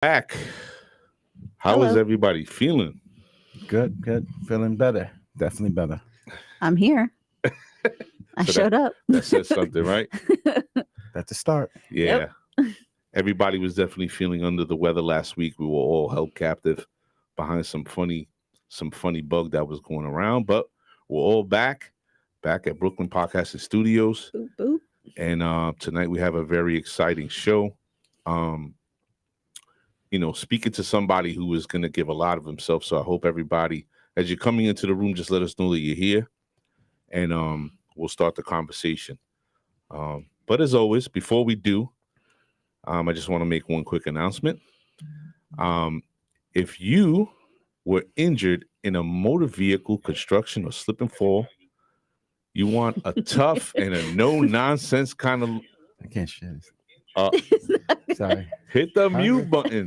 Back. How is Hello. everybody feeling? Good, good. Feeling better. Definitely better. I'm here. I So that showed up. that says something, right? That's the start. Yeah. Yep. Everybody was definitely feeling under the weather last week. We were all held captive behind some funny bug that was going around, but we're all back at Brooklyn Podcasting Studios, Boop boop. and tonight we have a very exciting show. Um, speaking to somebody who is going to give a lot of himself. So I hope everybody, as you're coming into the room, just let us know that you're here, and we'll start the conversation. But as always, before we do, I just want to make one quick announcement. Um, if you were injured in a motor vehicle construction or slip and fall, you want a tough and a no nonsense kind of I can't share this. uh, Sorry. hit the mute button.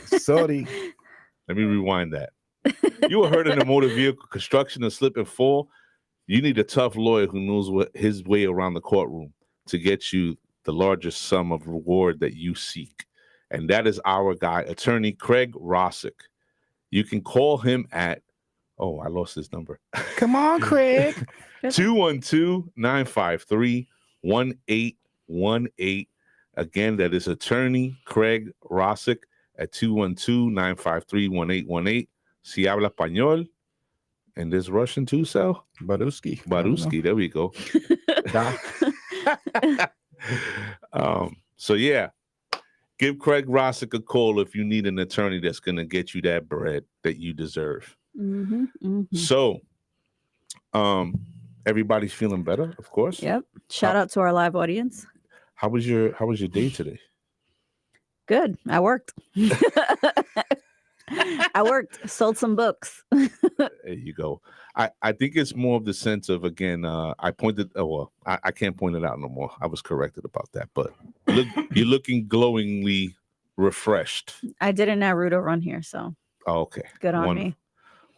Sorry. Let me rewind that. You were hurt in a motor vehicle construction or slip and fall. You need a tough lawyer who knows what his way around the courtroom to get you the largest sum of reward that you seek. And that is our guy, attorney Craig Rossick. You can call him at, I lost his number. Come on, Craig. 212-953-1818. Again, that is attorney Craig Rossick at 212-953-1818. Si habla español. And there's Russian too, Sal? Baruski. Baruski, there we go. So yeah, give Craig Rossick a call if you need an attorney that's going to get you that bread that you deserve. Mm-hmm, mm-hmm. So, everybody's feeling better, of course. Yep. Shout out to our live audience. How was your day today? Good. I worked. I worked. Sold some books. There you go. I think it's more of the sense of, again, I can't point it out no more. I was corrected about that, but you're looking glowingly refreshed. I did a Naruto run here, so Okay. good on me.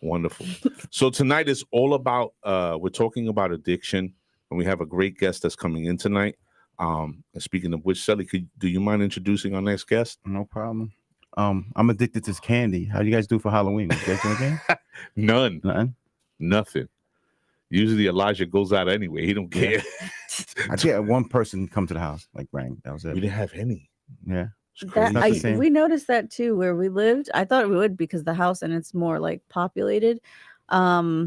Wonderful. So tonight is all about, we're talking about addiction, and we have a great guest that's coming in tonight. And speaking of which, Celi, do you mind introducing our next guest? No problem. I'm addicted to candy. How do you guys do for Halloween? You guys do anything? Nothing. Usually Elijah goes out anyway. He don't care. I just had one person come to the house, like rang. That was it. We didn't have any. Yeah. That, Not the same. we noticed that too where we lived. I thought we would because the house and it's more like populated. I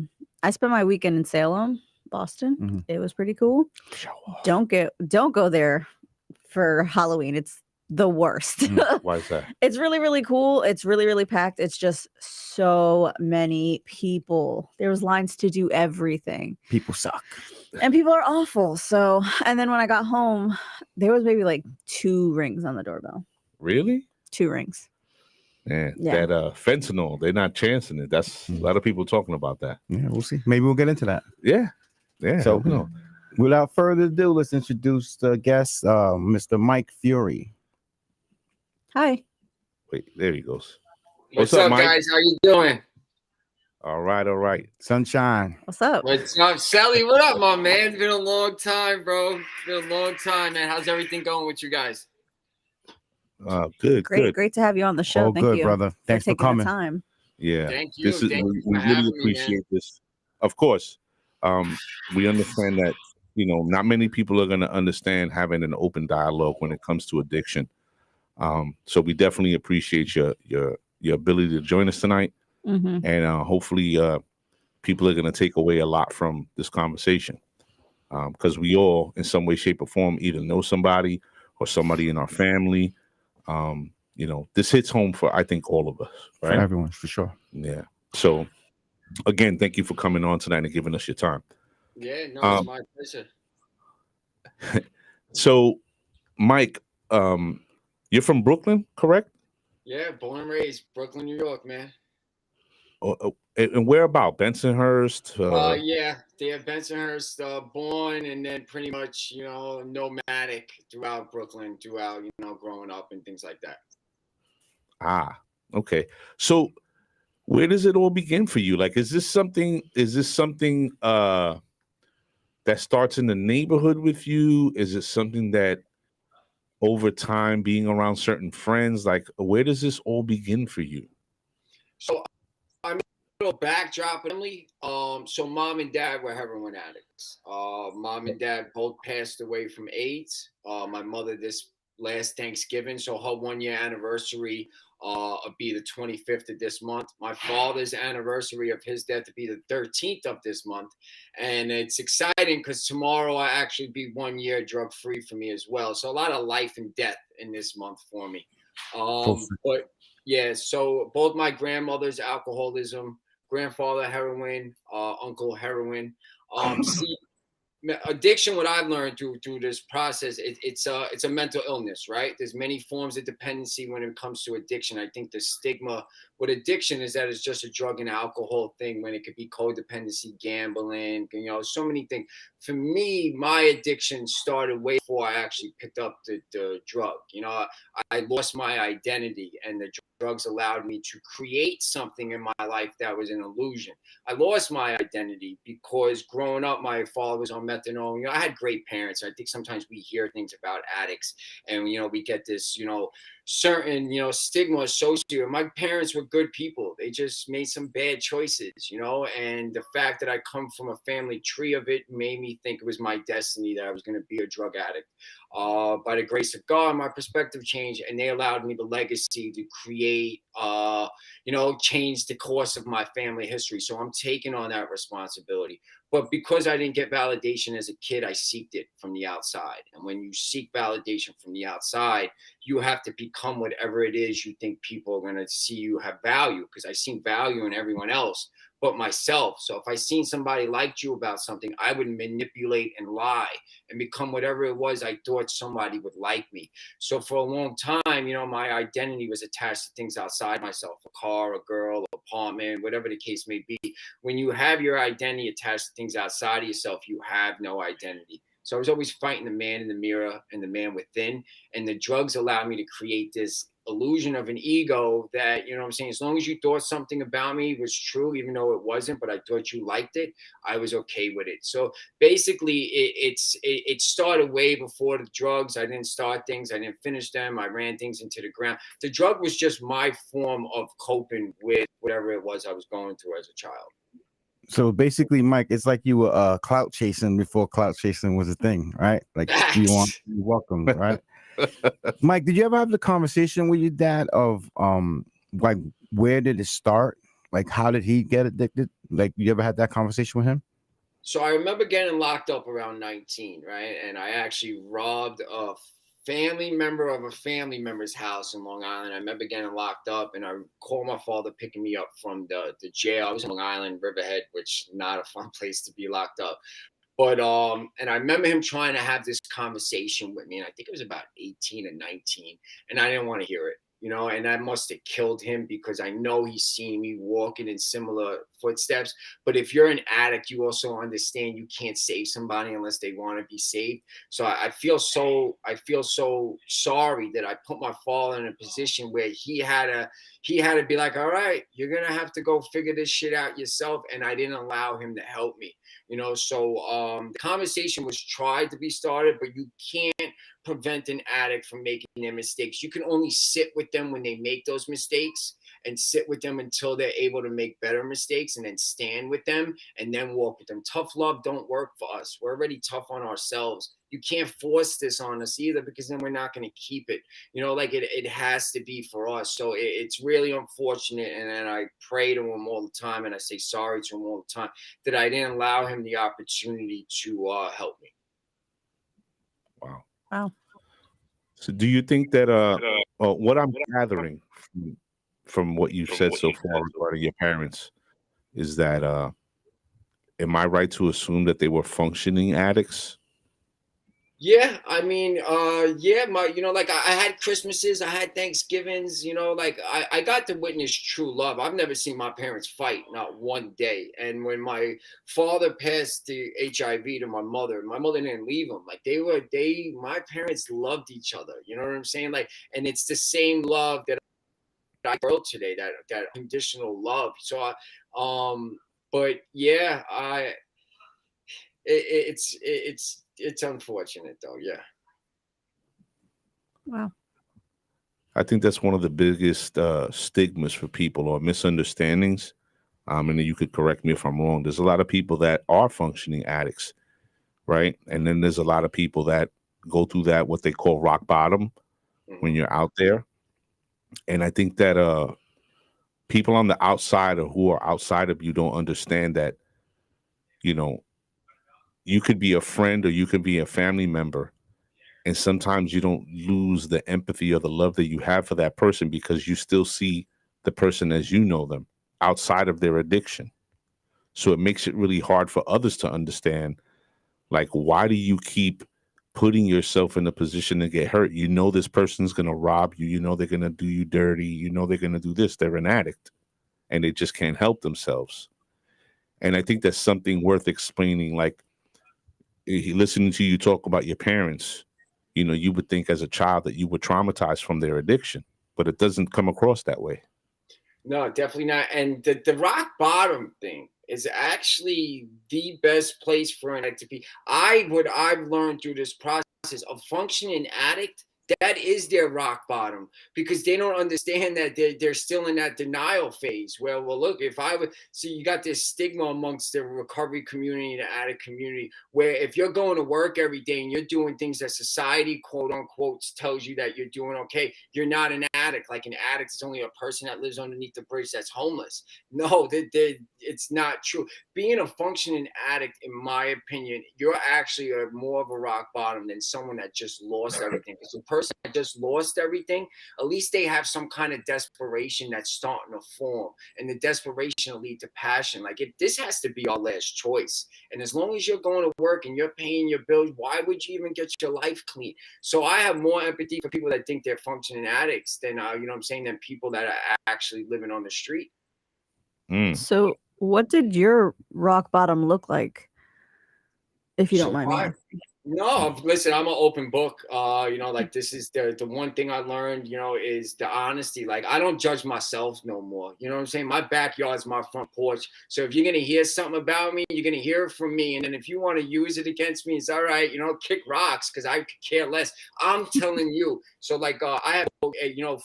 spent my weekend in Salem, Boston. Mm-hmm. It was pretty cool. Don't go there for Halloween. It's the worst. Why is that? It's really, really cool. It's really, really packed. It's just so many people. There was lines to do everything. People suck. And people are awful. So, and then when I got home, there was maybe like 2 rings on the doorbell. Really? 2 rings. Man, Yeah. that fentanyl, they're not chancing it. That's a lot of people talking about that. Yeah, we'll see. Maybe we'll get into that. Yeah. So, without further ado, let's introduce the guest, Mr. Mike Fury. Hi. Wait, there he goes. What's up, Mike? guys? How you doing? All right. Sunshine. What's up? What's up, Celi? What up, my man? It's been a long time, bro. It's been a long time, man. How's everything going with you guys? Good. Great to have you on the show. All Thank good, you, brother. Thanks for taking coming. the time. Yeah. Thank you. We really appreciate this. Of course. We understand that, not many people are going to understand having an open dialogue when it comes to addiction. So we definitely appreciate your ability to join us tonight. Mm-hmm. And hopefully people are going to take away a lot from this conversation. Because we all, in some way, shape, or form, either know somebody or somebody in our family. This hits home for, I think, all of us, right? For everyone, for sure. Yeah. So, again, thank you for coming on tonight and giving us your time. Yeah, no, it's my pleasure. So, Mike, you're from Brooklyn, correct? Yeah, born and raised Brooklyn, New York, man. And where about? Bensonhurst? Yeah, Bensonhurst, born and then pretty much, nomadic throughout Brooklyn, growing up and things like that. Ah, okay. So where does it all begin for you? Like, is this something that starts in the neighborhood with you? Is it something that over time being around certain friends? Like, where does this all begin for you? So I'm a little backdrop family. So mom and dad were heroin addicts. Mom and dad both passed away from AIDS. My mother this last Thanksgiving, so her 1 year anniversary will be the 25th of this month. My father's anniversary of his death will be the 13th of this month. And it's exciting because tomorrow I actually be 1 year drug free for me as well. So a lot of life and death in this month for me. But yeah, so both my grandmother's alcoholism, grandfather heroin, uncle heroin. See, addiction, what I've learned through this process, it's a mental illness, right? There's many forms of dependency when it comes to addiction. I think the stigma with addiction is that it's just a drug and alcohol thing, when it could be codependency, gambling, so many things. For me, my addiction started way before I actually picked up the drug. I lost my identity, and the drugs allowed me to create something in my life that was an illusion. I lost my identity because growing up, my father was on methadone. I had great parents. I think sometimes we hear things about addicts, and we get this, certain, stigma associated. My parents were good people. They just made some bad choices, and the fact that I come from a family tree of it made me think it was my destiny that I was going to be a drug addict. By the grace of God, my perspective changed, and they allowed me the legacy to create, change the course of my family history. So I'm taking on that responsibility. But because I didn't get validation as a kid, I seeked it from the outside. And when you seek validation from the outside, you have to become whatever it is you think people are going to see you have value. Because I seen value in everyone else but myself. So if I seen somebody liked you about something, I would manipulate and lie and become whatever it was I thought somebody would like me. So for a long time, my identity was attached to things outside myself: a car, a girl, apartment, whatever the case may be. When you have your identity attached to things outside of yourself, you have no identity. So I was always fighting the man in the mirror and the man within. And the drugs allowed me to create this illusion of an ego that, I'm saying, as long as you thought something about me was true, even though it wasn't, but I thought you liked it, I was okay with it. So basically it started way before the drugs. I didn't start things. I didn't finish them. I ran things into the ground. The drug was just my form of coping with whatever it was I was going through as a child. So basically, Mike, it's like you were clout chasing before clout chasing was a thing, right? Like you want to be welcomed, right? Mike, did you ever have the conversation with your dad of like, where did it start? Like, how did he get addicted? Like, you ever had that conversation with him? So I remember getting locked up around 19, right? And I actually robbed a family member of a family member's house in Long Island. I remember getting locked up, and I called my father picking me up from the jail. I was in Long Island, Riverhead, which is not a fun place to be locked up. But and I remember him trying to have this conversation with me, and I think it was about 18 and 19, and I didn't want to hear it. And that must have killed him, because I know he's seen me walking in similar footsteps. But if you're an addict, you also understand you can't save somebody unless they want to be saved. So I feel so sorry that I put my father in a position where he had to be like, all right, you're going to have to go figure this shit out yourself. And I didn't allow him to help me. So the conversation was tried to be started, but you can't prevent an addict from making their mistakes. You can only sit with them when they make those mistakes, and sit with them until they're able to make better mistakes, and then stand with them and then walk with them. Tough love don't work for us. We're already tough on ourselves. You can't force this on us either, because then we're not going to keep it. It has to be for us. So it's really unfortunate. And then I pray to him all the time, and I say sorry to him all the time that I didn't allow him the opportunity to help me. Wow. So do you think that what I'm gathering from what you've said so far regarding your parents is that am I right to assume that they were functioning addicts? Yeah, I mean, yeah, I had Christmases, I had Thanksgivings, I got to witness true love. I've never seen my parents fight, not one day. And when my father passed the HIV to my mother didn't leave him. My parents loved each other. You know what I'm saying? And it's the same love that I world today, that unconditional love. So, but yeah, it's unfortunate though. Yeah. Wow. I think that's one of the biggest stigmas for people or misunderstandings. And then you could correct me if I'm wrong. There's a lot of people that are functioning addicts, right? And then there's a lot of people that go through that, what they call rock bottom, when you're out there. And I think that people on the outside or who are outside of you don't understand that, you know, you could be a friend or you could be a family member. And sometimes you don't lose the empathy or the love that you have for that person because you still see the person as you know them outside of their addiction. So it makes it really hard for others to understand, like, why do you keep putting yourself in a position to get hurt? You know this person's going to rob you. You know they're going to do you dirty. You know they're going to do this. They're an addict, and they just can't help themselves. And I think that's something worth explaining. Like, listening to you talk about your parents, you know, you would think as a child that you were traumatized from their addiction, but it doesn't come across that way. No, definitely not. And the rock bottom thing is actually the best place for an addict to be. What I've learned through this process, a functioning addict, that is their rock bottom, because they don't understand that they're still in that denial phase. Well, look, if I would see, you got this stigma amongst the recovery community and the addict community, where if you're going to work every day and you're doing things that society, quote unquote, tells you that you're doing okay, you're not an addict. Like, an addict is only a person that lives underneath the bridge that's homeless. No, it's not true. Being a functioning addict, in my opinion, you're actually more of a rock bottom than someone that just lost everything. Because a person that just lost everything, at least they have some kind of desperation that's starting to form, and the desperation will lead to passion. Like, this has to be our last choice. And as long as you're going to work and you're paying your bills, why would you even get your life clean? So I have more empathy for people that think they're functioning addicts than than people that are actually living on the street. So what did your rock bottom look like, if you don't mind me asking? No, listen, I'm an open book. Like, this is the one thing I learned, is the honesty. Like, I don't judge myself no more. You know what I'm saying? My backyard's my front porch. So if you're going to hear something about me, you're going to hear it from me. And then if you want to use it against me, it's all right, kick rocks, because I could care less. I'm telling you. So, like, I have,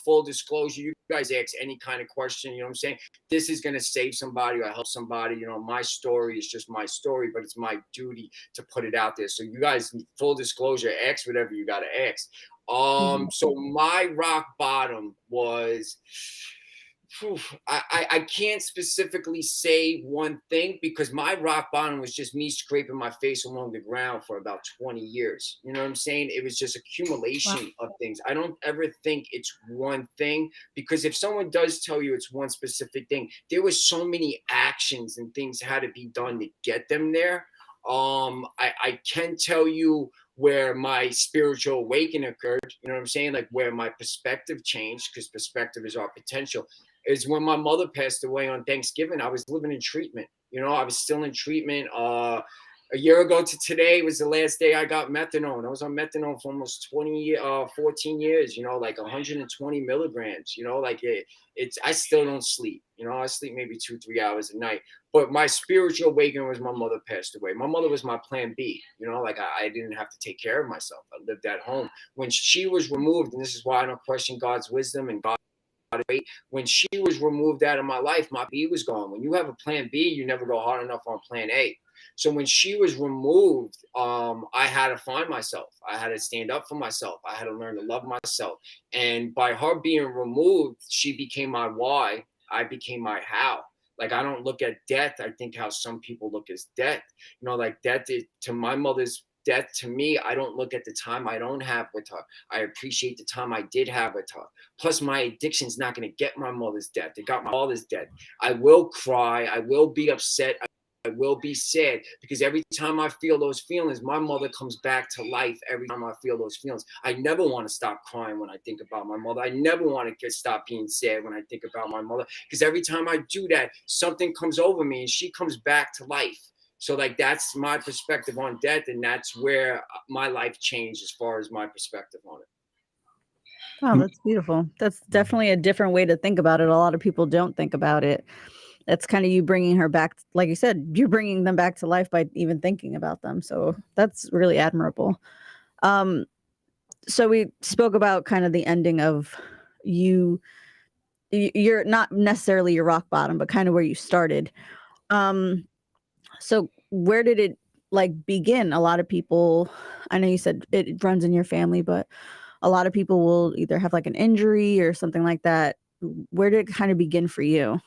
full disclosure. You guys ask any kind of question, you know what I'm saying? This is going to save somebody or help somebody. My story is just my story, but it's my duty to put it out there. So you guys, full disclosure, ask whatever you got to ask. So my rock bottom was, I can't specifically say one thing, because my rock bottom was just me scraping my face along the ground for about 20 years. You know what I'm saying? It was just accumulation of things. I don't ever think it's one thing, because if someone does tell you it's one specific thing, there was so many actions and things had to be done to get them there. I can tell you where my spiritual awakening occurred, you know what I'm saying? Like, where my perspective changed, because perspective is our potential, is when my mother passed away on Thanksgiving. I was living in treatment. I was still in treatment. A year ago to today was the last day I got methadone. I was on methadone for almost 14 years, like 120 milligrams, like I still don't sleep. I sleep maybe 2-3 hours a night. But my spiritual awakening was my mother passed away. My mother was my plan B. Like, I didn't have to take care of myself. I lived at home. When she was removed, and this is why I don't question God's wisdom and God. When she was removed out of my life, my B was gone. When you have a plan B, you never go hard enough on plan A. So when she was removed, I had to find myself. I had to stand up for myself. I had to learn to love myself. And by her being removed, she became my why. I became my how. Like, I don't look at death, I think, how some people look as death. Like, death is, to my mother's death, to me, I don't look at the time I don't have with her. I appreciate the time I did have with her. Plus, my addiction's not going to get my mother's death. It got my father's death. I will cry. I will be upset. I will be sad, because every time I feel those feelings, my mother comes back to life. Every time I feel those feelings, I never want to stop crying when I think about my mother. I never want to stop being sad when I think about my mother, because every time I do that, something comes over me and she comes back to life. So, like, that's my perspective on death, and that's where my life changed as far as my perspective on it. Oh, that's beautiful. That's definitely a different way to think about it. A lot of people don't think about it. That's kind of you bringing her back. Like you said, you're bringing them back to life by even thinking about them. So that's really admirable. So we spoke about kind of the ending of you're not necessarily your rock bottom, but kind of where you started. So where did it like begin? A lot of people, I know you said it runs in your family, but a lot of people will either have like an injury or something like that. Where did it kind of begin for you?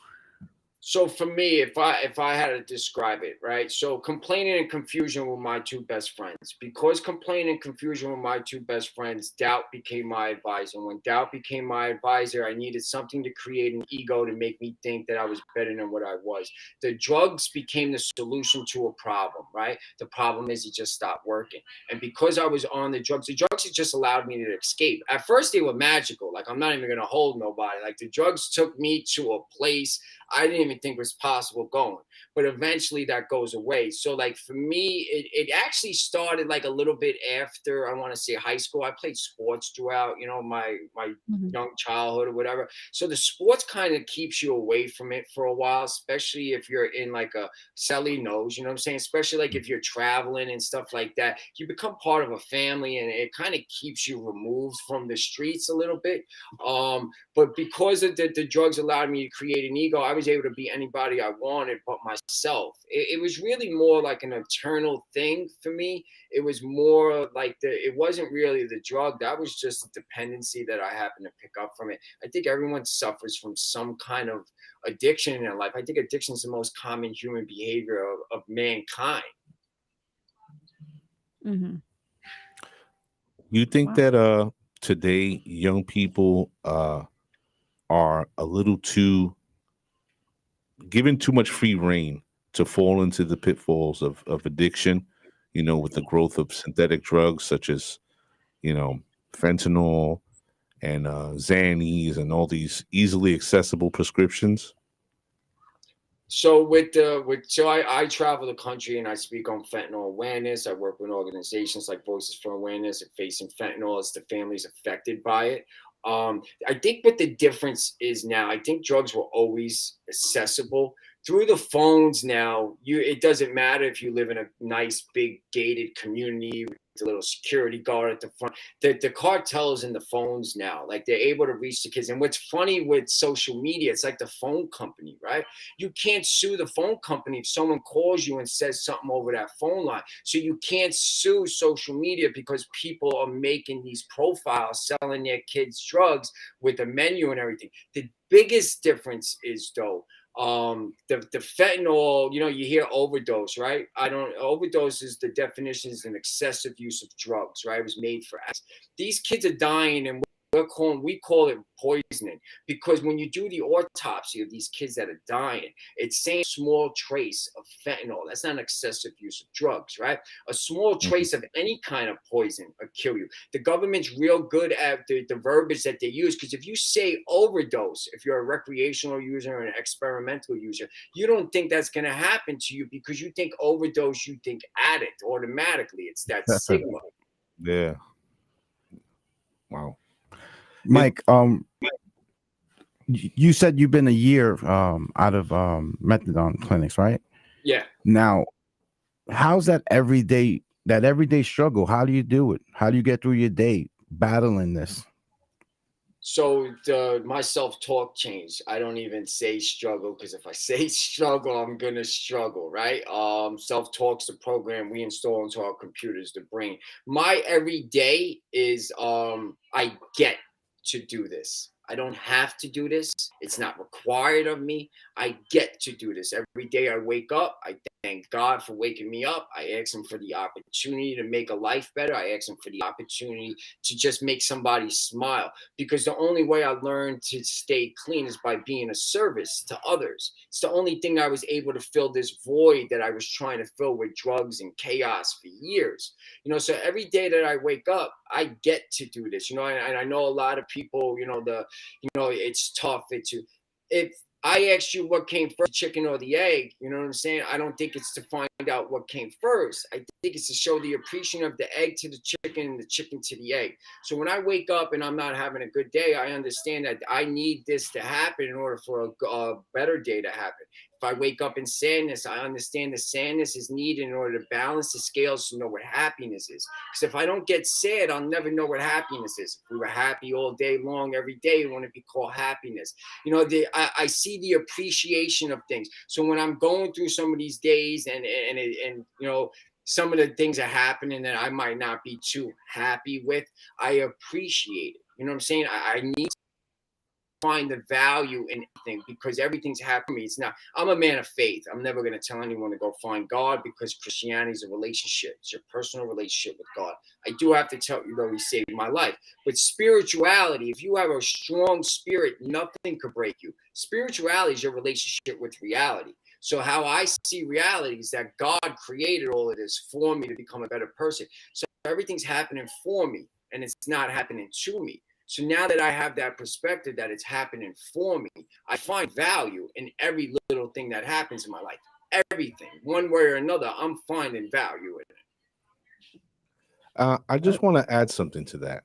So for me, if I had to describe it, right? So complaining and confusion were my two best friends. Because complaining and confusion were my two best friends, doubt became my advisor. When doubt became my advisor, I needed something to create an ego to make me think that I was better than what I was. The drugs became the solution to a problem, right? The problem is it just stopped working. And because I was on the drugs had just allowed me to escape. At first, they were magical. Like, I'm not even going to hold nobody. Like, the drugs took me to a place I didn't even think was possible going, but eventually that goes away. So like for me, it actually started like a little bit after, I want to say, high school. I played sports throughout, my young childhood or whatever. So the sports kind of keeps you away from it for a while, especially if you're in like a Celi knows, you know what I'm saying? Especially like if you're traveling and stuff like that, you become part of a family and it kind of keeps you removed from the streets a little bit. But because of the drugs allowed me to create an ego, I was able to be anybody I wanted but myself. It was really more like an eternal thing for me. It was more like it wasn't really the drug. That was just a dependency that I happened to pick up from it. I think everyone suffers from some kind of addiction in their life. I think addiction is the most common human behavior of mankind. Mm-hmm. You think that today young people are a little too given too much free reign to fall into the pitfalls of addiction, with the growth of synthetic drugs such as, fentanyl and Xannies and all these easily accessible prescriptions? So I travel the country and I speak on fentanyl awareness. I work with organizations like Voices for Awareness and Facing Fentanyl as the families affected by it. I think what the difference is now, I think drugs were always accessible through the phones. Now it doesn't matter if you live in a nice big gated community with a little security guard at the front. The cartels in the phones now, like they're able to reach the kids. And what's funny with social media, it's like the phone company, right? You can't sue the phone company if someone calls you and says something over that phone line. So you can't sue social media because people are making these profiles selling their kids drugs with a menu and everything. The biggest difference is though, the fentanyl, you hear overdose, right? Overdose is the definition is an excessive use of drugs, right? It was made for us. These kids are dying and we call it poisoning because when you do the autopsy of these kids that are dying, it's saying small trace of fentanyl. That's not an excessive use of drugs, right? A small trace of any kind of poison will kill you. The government's real good at the verbiage that they use because if you say overdose, if you're a recreational user or an experimental user, you don't think that's going to happen to you because you think overdose, you think addict automatically. It's that stigma. Yeah. Wow. Mike, you said you've been a year out of methadone clinics, right? Yeah. Now, how's that everyday struggle? How do you do it? How do you get through your day battling this? So my self-talk changed. I don't even say struggle because if I say struggle, I'm gonna struggle, right? Self-talk's the program we install into our computers, the brain. My everyday is I get to do this. I don't have to do this. It's not required of me. I get to do this. Every day I wake up, I thank God for waking me up. I ask him for the opportunity to make a life better. I ask him for the opportunity to just make somebody smile. Because the only way I learned to stay clean is by being a service to others. It's the only thing I was able to fill this void that I was trying to fill with drugs and chaos for years. So every day that I wake up, I get to do this, and I know a lot of people, it's tough. If I asked you what came first, the chicken or the egg, you know what I'm saying? I don't think it's to find out what came first. I think it's to show the appreciation of the egg to the chicken and the chicken to the egg. So when I wake up and I'm not having a good day, I understand that I need this to happen in order for a better day to happen. If I wake up in sadness, I understand the sadness is needed in order to balance the scales to know what happiness is. Because if I don't get sad, I'll never know what happiness is. If we were happy all day long, every day, it wouldn't be called happiness. You know, I see the appreciation of things. So when I'm going through some of these days and you know, some of the things are happening that I might not be too happy with, I appreciate it. You know what I'm saying? I need to find the value in anything because everything's happening. It's not, I'm a man of faith. I'm never going to tell anyone to go find God because Christianity is a relationship. It's your personal relationship with God. I do have to tell you, though, he saved my life. But spirituality, if you have a strong spirit, nothing could break you. Spirituality is your relationship with reality. So how I see reality is that God created all of this for me to become a better person. So everything's happening for me and it's not happening to me. So now that I have that perspective that it's happening for me, I find value in every little thing that happens in my life. Everything, one way or another, I'm finding value in it. I just want to add something to that.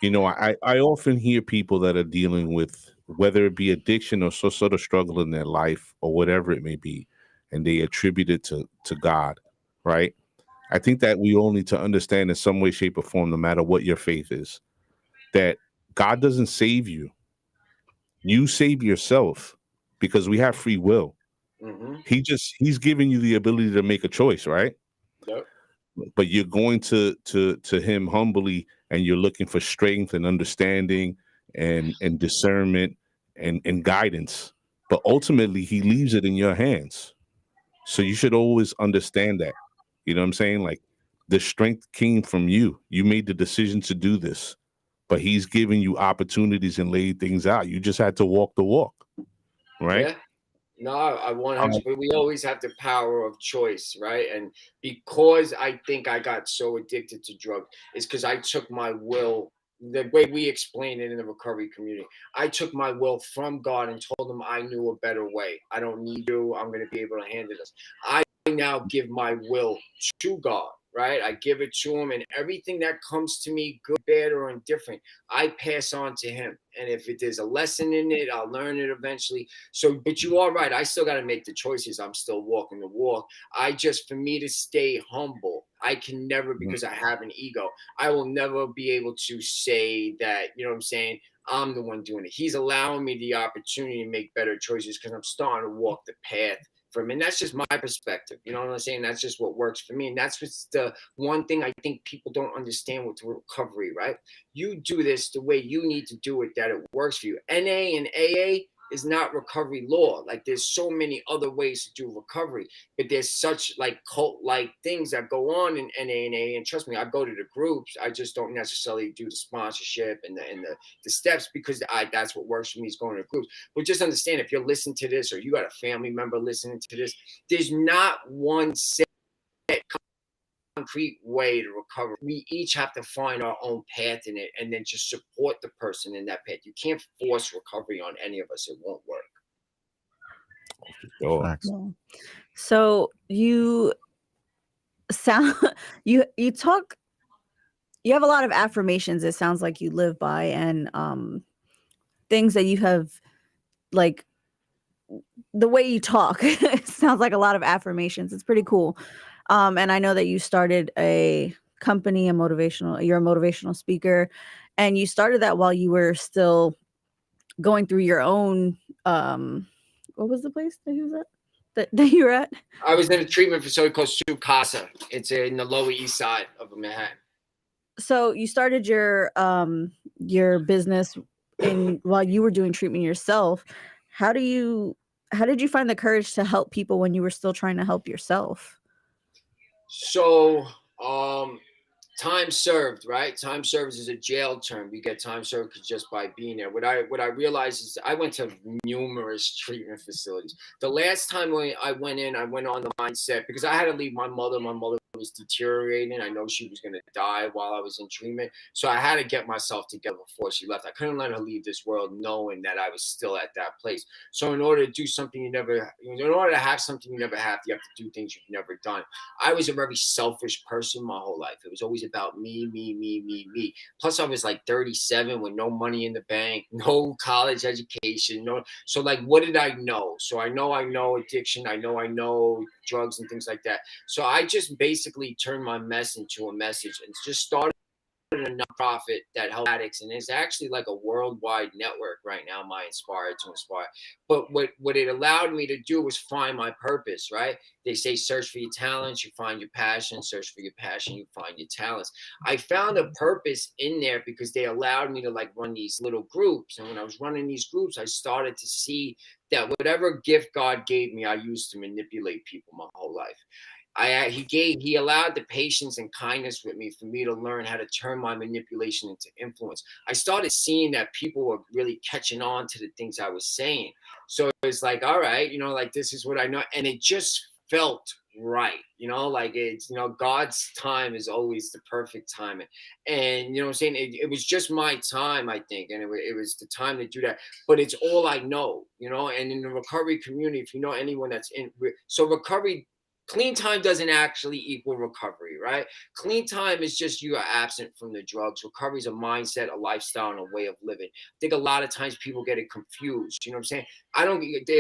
You know, I often hear people that are dealing with whether it be addiction or some sort of struggle in their life or whatever it may be, and they attribute it to God, right? I think that we all need to understand in some way, shape, or form, no matter what your faith is, that God doesn't save you. You save yourself because we have free will. Mm-hmm. He's giving you the ability to make a choice, right? Yep. But you're going to him humbly and you're looking for strength and understanding and discernment and guidance. But ultimately he leaves it in your hands. So you should always understand that. You know what I'm saying? Like the strength came from you. You made the decision to do this, but he's giving you opportunities and laid things out. You just had to walk the walk, right? Yeah. No, I 100. But we always have the power of choice, right? And because I think I got so addicted to drugs, is because I took my will. The way we explain it in the recovery community, I took my will from God and told him I knew a better way. I don't need you. I'm going to be able to handle this. I now give my will to God, right? I give it to him, and everything that comes to me, good, bad, or indifferent, I pass on to him. And if there's a lesson in it, I'll learn it eventually. So, but you are right. I still got to make the choices. I'm still walking the walk. For me to stay humble, I can never, because I have an ego, I will never be able to say that, you know what I'm saying? I'm the one doing it. He's allowing me the opportunity to make better choices because I'm starting to walk the path for him. And that's just my perspective. You know what I'm saying? That's just what works for me. And that's what's the one thing I think people don't understand with recovery, right? You do this the way you need to do it, that it works for you. NA and AA is not recovery law. Like there's so many other ways to do recovery, but there's such like cult like things that go on in NA and AA. And trust me, I go to the groups. I just don't necessarily do the sponsorship and the steps because that's what works for me is going to groups. But just understand, if you're listening to this or you got a family member listening to this, there's not one set concrete way to recover. We each have to find our own path in it and then just support the person in that path. You can't force recovery on any of us. It won't work. Sure. Yeah. So you sound you talk, you have a lot of affirmations, it sounds like you live by, and things that you have, like the way you talk it sounds like a lot of affirmations. It's pretty cool. And I know that you started a company, you're a motivational speaker, and you started that while you were still going through your own what was the place that you was at, that you were at? I was in a treatment facility called Su Casa. It's in the Lower East Side of Manhattan. So you started your business while you were doing treatment yourself. How did you find the courage to help people when you were still trying to help yourself? So, time served, right? Time served is a jail term. You get time served just by being there. What I realized is I went to numerous treatment facilities. The last time I went in, I went on the mindset because I had to leave my mother. My mother was deteriorating. I know she was going to die while I was in treatment. So I had to get myself together before she left. I couldn't let her leave this world knowing that I was still at that place. So in order to do something in order to have something you never have, you have to do things you've never done. I was a very selfish person my whole life. It was always about me, me, me, me, me. Plus I was like 37 with no money in the bank, no college education. So like, what did I know? So I know addiction. I know drugs and things like that. So I just basically turned my mess into a message and just started a nonprofit that helps addicts, and it's actually like a worldwide network right now. My Inspire to Inspire, but what it allowed me to do was find my purpose. Right? They say search for your talents, you find your passion. Search for your passion, you find your talents. I found a purpose in there because they allowed me to like run these little groups, and when I was running these groups, I started to see that whatever gift God gave me, I used to manipulate people my whole life. He allowed the patience and kindness with me for me to learn how to turn my manipulation into influence. I started seeing that people were really catching on to the things I was saying. So it was like, all right, like this is what I know. And it just felt right. Like it's, God's time is always the perfect time. And what I'm saying? It was just my time, I think. And it was the time to do that. But it's all I know, and in the recovery community, if you know anyone that's in, so recovery, clean time doesn't actually equal recovery, right? Clean time is just you are absent from the drugs. Recovery is a mindset, a lifestyle, and a way of living. I think a lot of times people get it confused. You know what I'm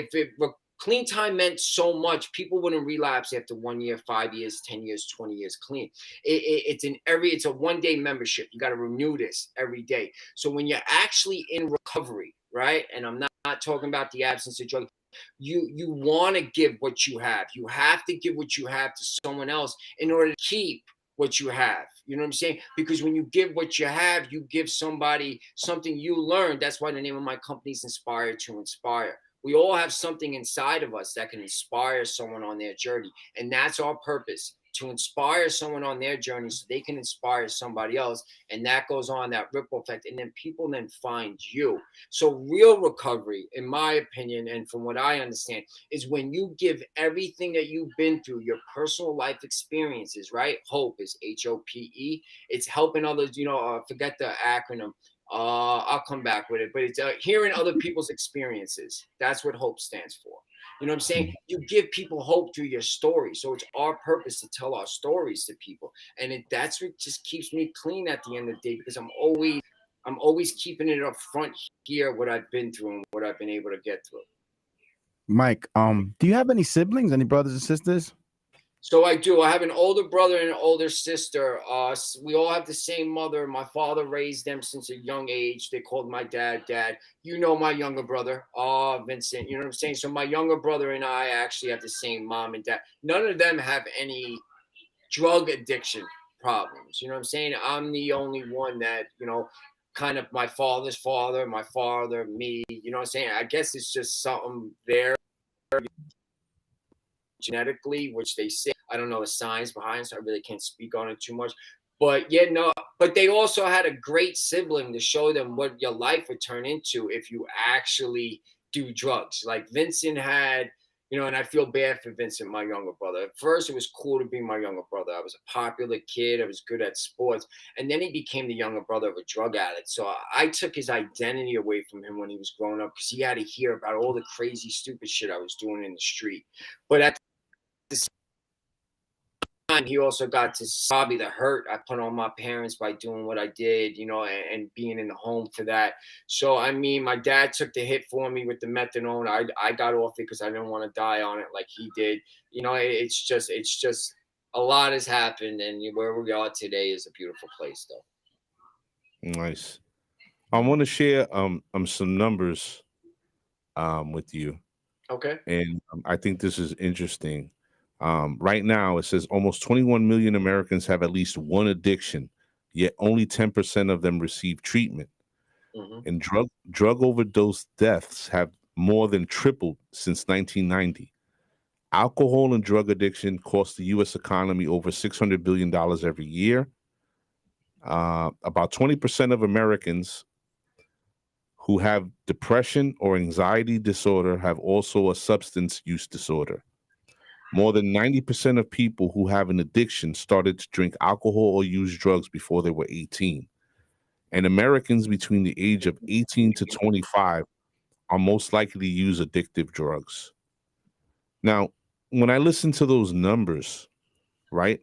saying? Clean time meant so much, people wouldn't relapse after 1 year, 5 years, 10 years, 20 years clean. It's a 1 day membership. You got to renew this every day. So when you're actually in recovery, right? And I'm not talking about the absence of drugs. You want to give what you have. You have to give what you have to someone else in order to keep what you have. You know what I'm saying? Because when you give what you have, you give somebody something you learned. That's why the name of my company is Inspire to Inspire. We all have something inside of us that can inspire someone on their journey. And that's our purpose, to inspire someone on their journey so they can inspire somebody else. And that goes on, that ripple effect. And then people then find you. So real recovery, in my opinion, and from what I understand, is when you give everything that you've been through, your personal life experiences, right? HOPE is HOPE. It's helping others, forget the acronym. I'll come back with it, but it's hearing other people's experiences. That's what HOPE stands for. You know what I'm saying? You give people hope through your story. So it's our purpose to tell our stories to people. And that's what just keeps me clean at the end of the day, because I'm always keeping it up front here, what I've been through and what I've been able to get through. Mike, do you have any siblings, any brothers and sisters? So I do. I have an older brother and an older sister. We all have the same mother. My father raised them since a young age. They called my dad, Dad. You know my younger brother, Vincent. You know what I'm saying? So my younger brother and I actually have the same mom and dad. None of them have any drug addiction problems. You know what I'm saying? I'm the only one that, kind of my father's father, my father, me. You know what I'm saying? I guess it's just something there genetically, which they say. I don't know the science behind it, so I really can't speak on it too much. But but they also had a great sibling to show them what your life would turn into if you actually do drugs. Like Vincent had, and I feel bad for Vincent, my younger brother. At first, it was cool to be my younger brother. I was a popular kid. I was good at sports. And then he became the younger brother of a drug addict. So I took his identity away from him when he was growing up, because he had to hear about all the crazy, stupid shit I was doing in the street. But at the same time, he also got to probably the hurt I put on my parents by doing what I did, and being in the home for that. So, I mean, my dad took the hit for me with the methadone. I got off it because I didn't want to die on it like he did. It's just a lot has happened, and where we are today is a beautiful place, though. Nice. I want to share some numbers with you. Okay. And I think this is interesting. Right now, it says almost 21 million Americans have at least one addiction, yet only 10% of them receive treatment. Mm-hmm. And drug overdose deaths have more than tripled since 1990. Alcohol and drug addiction cost the U.S. economy over $600 billion every year. About 20% of Americans who have depression or anxiety disorder have also a substance use disorder. More than 90% of people who have an addiction started to drink alcohol or use drugs before they were 18. And Americans between the age of 18 to 25 are most likely to use addictive drugs. Now, when I listen to those numbers, right?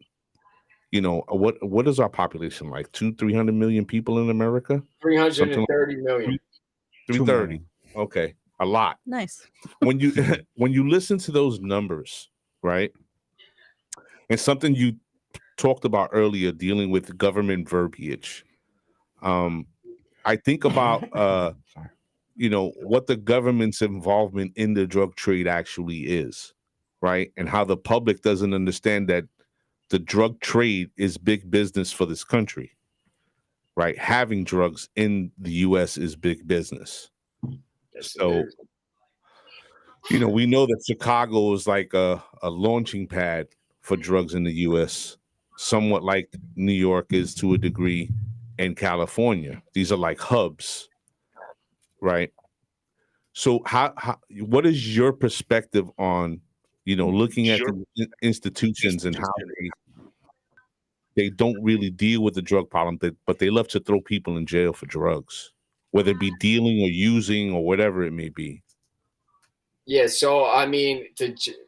You know, what is our population like? 300 million people in America? 330 million. 330. Okay, a lot. Nice. When you when you listen to those numbers, right? And something you talked about earlier, dealing with government verbiage. I think about you know, what the government's involvement in the drug trade actually is, right? And how the public doesn't understand that the drug trade is big business for this country, right? Having drugs in the US is big business. Yes, So, you know, we know that Chicago is like a launching pad for drugs in the US, somewhat like New York is to a degree, and California. These are like hubs, right? So how what is your perspective on, you know, looking at the institutions and how they don't really deal with the drug problem, but they love to throw people in jail for drugs, whether it be dealing or using or whatever it may be? Yeah, so I mean,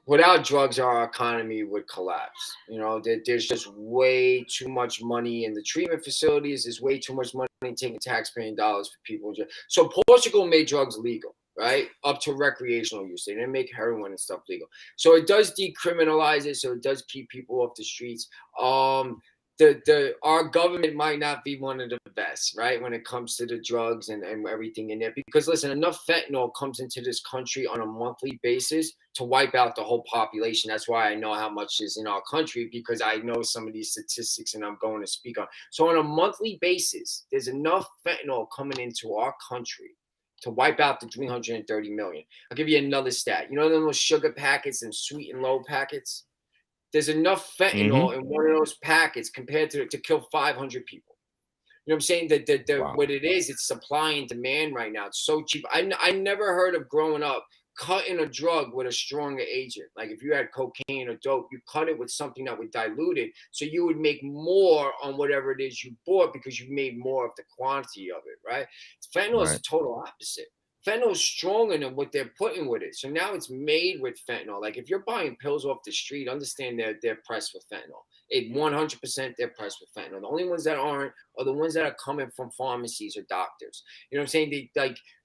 without drugs, our economy would collapse. You know, there's just way too much money in the treatment facilities. There's way too much money taking taxpaying dollars for people. So Portugal made drugs legal, right, up to recreational use. They didn't make heroin and stuff legal. So it does decriminalize it. So it does keep people off the streets. Our government might not be one of the best, right, when it comes to the drugs and everything in there. Because listen, enough fentanyl comes into this country on a monthly basis to wipe out the whole population. That's why I know how much is in our country, because I know some of these statistics and I'm going to speak on. So on a monthly basis, there's enough fentanyl coming into our country to wipe out the 330 million. I'll give you another stat. You know those sugar packets and sweet and low packets? There's enough fentanyl in one of those packets compared to kill 500 people. You know what I'm saying? Wow. What it is, it's supply and demand right now. It's so cheap. I never heard of growing up cutting a drug with a stronger agent. Like if you had cocaine or dope, you cut it with something that would dilute it, so you would make more on whatever it is you bought because you made more of the quantity of it, right? Fentanyl is the total opposite. Fentanyl is stronger than what they're putting with it. So now it's made with fentanyl. Like if you're buying pills off the street, understand they're pressed with fentanyl. 100% they're pressed with fentanyl. The only ones that aren't are the ones that are coming from pharmacies or doctors. You know what I'm saying?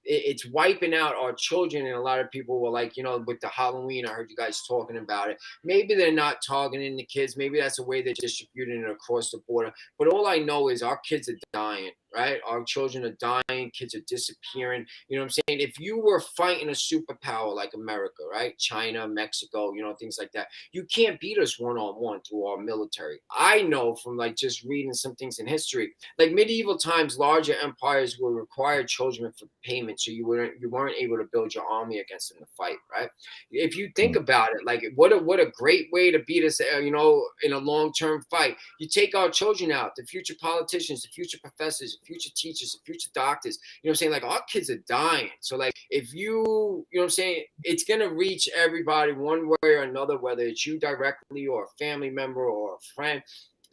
It's wiping out our children. And a lot of people were like, you know, with the Halloween, I heard you guys talking about it. Maybe they're not targeting the kids. Maybe that's the way they're distributing it across the border. But all I know is our kids are dying, right? Our children are dying. Kids are disappearing. You know what I'm saying? If you were fighting a superpower like America, right? China, Mexico, you know, things like that, you can't beat us one-on-one through our military. I know from like just reading some things in history, like medieval times, larger empires would require children for payment, so you weren't able to build your army against them to fight, right? If you think about it, like what a great way to beat us, you know, in a long-term fight. You take our children out, the future politicians, the future professors, the future teachers, the future doctors. You know what I'm saying? Like our kids are dying. So like if you know what I'm saying, it's gonna reach everybody one way or another, whether it's you directly or a family member or a friend.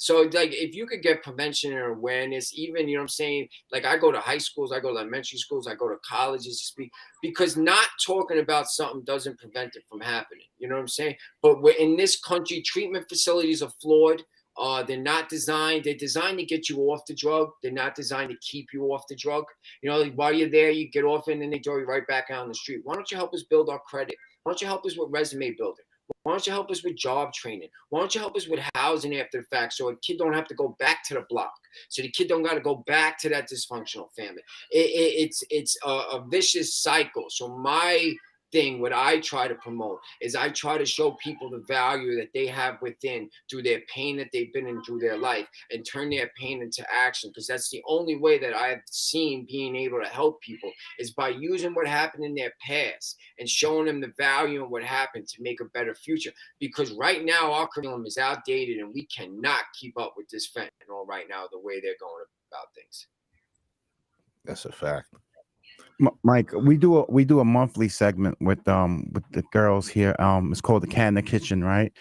So like if you could get prevention and awareness, even, you know what I'm saying, like I go to high schools, I go to elementary schools, I go to colleges to speak, because not talking about something doesn't prevent it from happening. You know what I'm saying? But we're in this country, treatment facilities are flawed. They're not designed. They're designed to get you off the drug. They're not designed to keep you off the drug. You know, like while you're there, you get off and then they throw you right back out on the street. Why don't you help us build our credit? Why don't you help us with resume building? Why don't you help us with job training? Why don't you help us with housing after the fact, so a kid don't have to go back to the block, so the kid don't got to go back to that dysfunctional family? It's a vicious cycle. So my thing, what I try to promote is I try to show people the value that they have within through their pain that they've been in through their life, and turn their pain into action, because that's the only way that I've seen being able to help people, is by using what happened in their past and showing them the value in what happened to make a better future. Because right now our curriculum is outdated and we cannot keep up with this fentanyl right now, the way they're going about things. That's a fact. Mike, we do a monthly segment with the girls here. It's called the Canna Kitchen, right?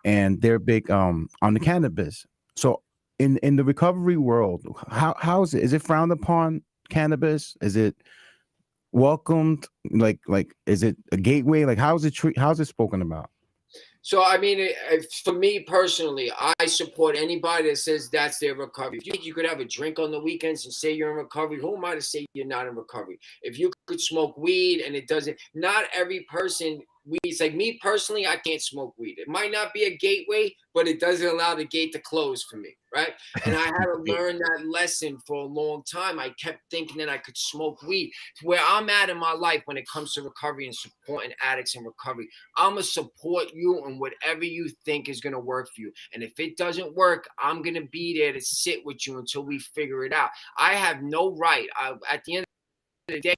And they're big on the cannabis. So in the recovery world, how is it? Is it frowned upon, cannabis? Is it welcomed? Like is it a gateway? Like how's it spoken about? So, I mean, for me personally, I support anybody that says that's their recovery. If you think you could have a drink on the weekends and say you're in recovery, who am I to say you're not in recovery? If you could smoke weed and it doesn't, not every person, it's like me personally, I can't smoke weed. It might not be a gateway, but it doesn't allow the gate to close for me, right? And I had to learn that lesson for a long time. I kept thinking that I could smoke weed. Where I'm at in my life when it comes to recovery and supporting addicts in recovery, I'm going to support you in whatever you think is going to work for you. And if it doesn't work, I'm going to be there to sit with you until we figure it out. I have no right, at the end of the day,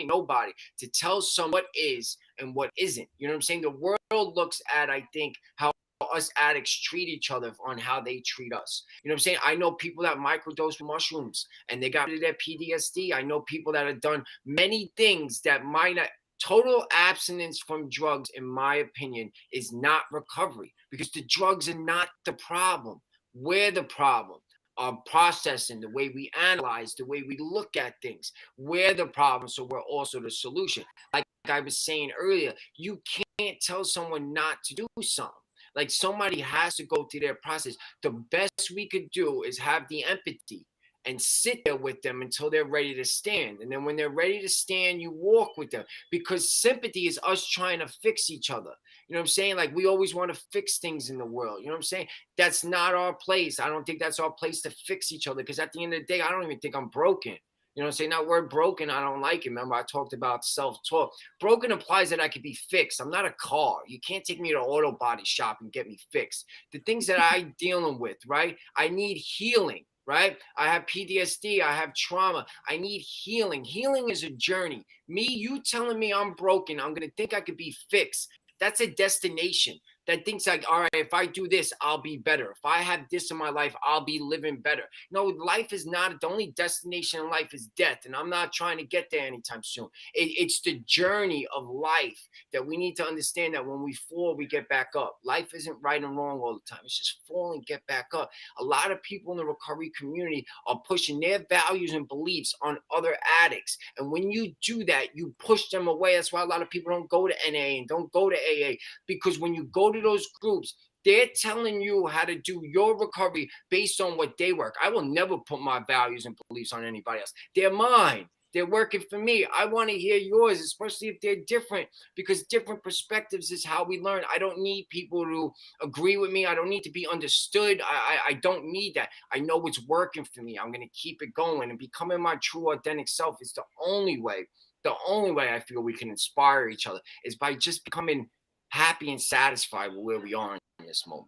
nobody to tell someone what is and what isn't. You know what I'm saying? The world looks at, I think, how us addicts treat each other on how they treat us. You know what I'm saying? I know people that microdose mushrooms and they got rid of their PTSD. I know people that have done many things that might not. Total abstinence from drugs, in my opinion, is not recovery because the drugs are not the problem. We're the problem. Our processing, the way we analyze, the way we look at things, we're the problem. So we're also the solution. Like I was saying earlier, you can't tell someone not to do something. Like somebody has to go through their process. The best we could do is have the empathy and sit there with them until they're ready to stand. And then when they're ready to stand, you walk with them because sympathy is us trying to fix each other. You know what I'm saying? Like we always want to fix things in the world. You know what I'm saying? That's not our place. I don't think that's our place to fix each other because at the end of the day, I don't even think I'm broken. You know what I'm saying? That word broken, I don't like it. Remember, I talked about self-talk. Broken implies that I could be fixed. I'm not a car. You can't take me to an auto body shop and get me fixed. The things that I'm dealing with, right? I need healing, right? I have PTSD. I have trauma. I need healing. Healing is a journey. You telling me I'm broken, I'm going to think I could be fixed. That's a destination that thinks like, all right, if I do this, I'll be better. If I have this in my life, I'll be living better. No, life is not, the only destination in life is death. And I'm not trying to get there anytime soon. It's the journey of life that we need to understand that when we fall, we get back up. Life isn't right and wrong all the time. It's just fall and get back up. A lot of people in the recovery community are pushing their values and beliefs on other addicts. And when you do that, you push them away. That's why a lot of people don't go to NA and don't go to AA, because when you go to those groups, they're telling you how to do your recovery based on what they work. I will never put my values and beliefs on anybody else. They're mine. They're working for me. I want to hear yours, especially if they're different, because different perspectives is how we learn. I don't need people to agree with me. I don't need to be understood. I don't need that. I know what's working for me. I'm going to keep it going, and becoming my true authentic self is the only way. The only way I feel we can inspire each other is by just becoming happy and satisfied with where we are in this moment.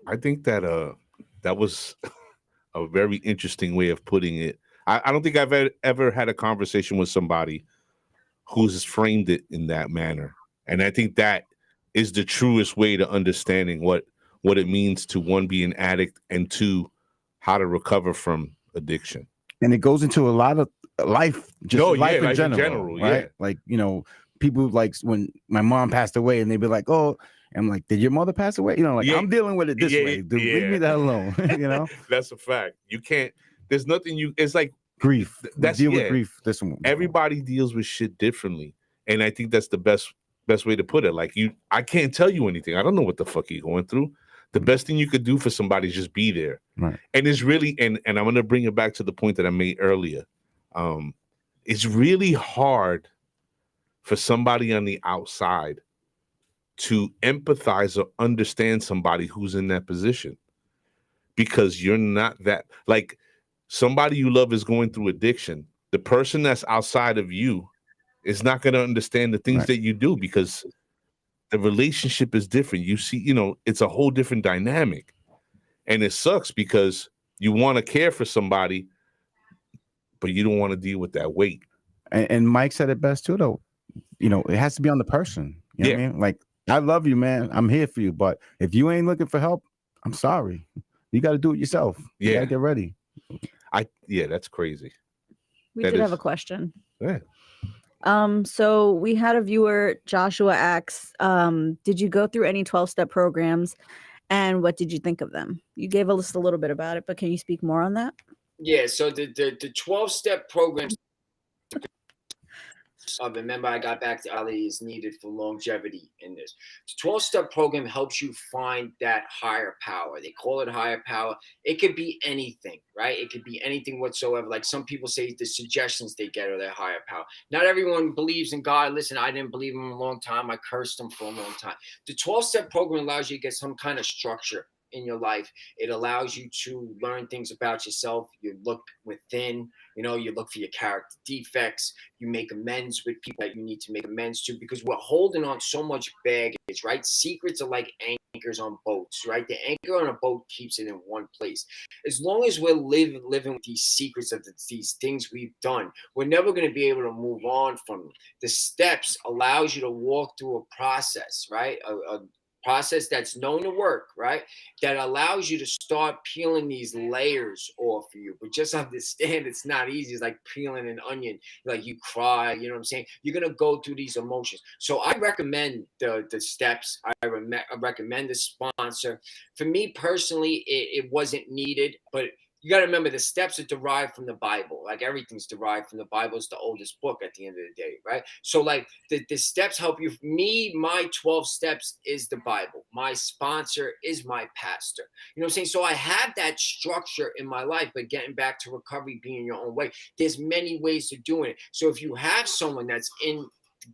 I think that that was a very interesting way of putting it. I don't think I've ever had a conversation with somebody who's framed it in that manner. And I think that is the truest way to understanding what it means to, one, be an addict, and two, how to recover from addiction. And it goes into a lot of life, life in general, right? Yeah. Like, you know, people like when my mom passed away and they'd be like, oh, I'm like, did your mother pass away? You know, like, I'm dealing with it this way. Dude, leave me that alone. You know, that's a fact. You can't, there's nothing it's like grief. Deal with grief. Everybody deals with shit differently. And I think that's the best way to put it. Like, I can't tell you anything. I don't know what the fuck you're going through. The best thing you could do for somebody is just be there. Right. And it's really, and I'm going to bring it back to the point that I made earlier. It's really hard for somebody on the outside to empathize or understand somebody who's in that position, because you're not that, like, somebody you love is going through addiction. The person that's outside of you is not going to understand the things that you do, because the relationship is different. You see, it's a whole different dynamic, and it sucks because you want to care for somebody, but you don't want to deal with that weight. And Mike said it best too, though. It has to be on the person. You know what I mean? Like, I love you, man. I'm here for you. But if you ain't looking for help, I'm sorry. You got to do it yourself. You got to get ready. That's crazy. We That did have is- a question. Yeah. So we had a viewer, Joshua asks, did you go through any 12-step programs and what did you think of them? You gave us a little bit about it, but can you speak more on that? Yeah, so the 12-step programs, remember I got back to Ali, is needed for longevity in this. The 12-step program helps you find that higher power. They call it higher power. It could be anything, right? It could be anything whatsoever. Like some people say the suggestions they get are their higher power. Not everyone believes in God. Listen, I didn't believe in him a long time. I cursed him for a long time. The 12-step program allows you to get some kind of structure in your life. It allows you to learn things about yourself. You look within, you look for your character defects. You make amends with people that you need to make amends to, because we're holding on so much baggage, right? Secrets are like anchors on boats, right? The anchor on a boat keeps it in one place. As long as we're living with these secrets of these things we've done, we're never going to be able to move on from them. The steps allows you to walk through a process, right? A process that's known to work, right? That allows you to start peeling these layers off of you. But just understand it's not easy. It's like peeling an onion. Like you cry, you know what I'm saying? You're going to go through these emotions. So I recommend the steps. I recommend the sponsor. For me personally, it wasn't needed, but you got to remember the steps are derived from the Bible. Like everything's derived from the Bible. It's the oldest book at the end of the day, right? So like the steps help you. Me, my 12 steps is the Bible. My sponsor is my pastor. You know what I'm saying? So I have that structure in my life, but getting back to recovery being your own way, there's many ways to doing it. So if you have someone that's in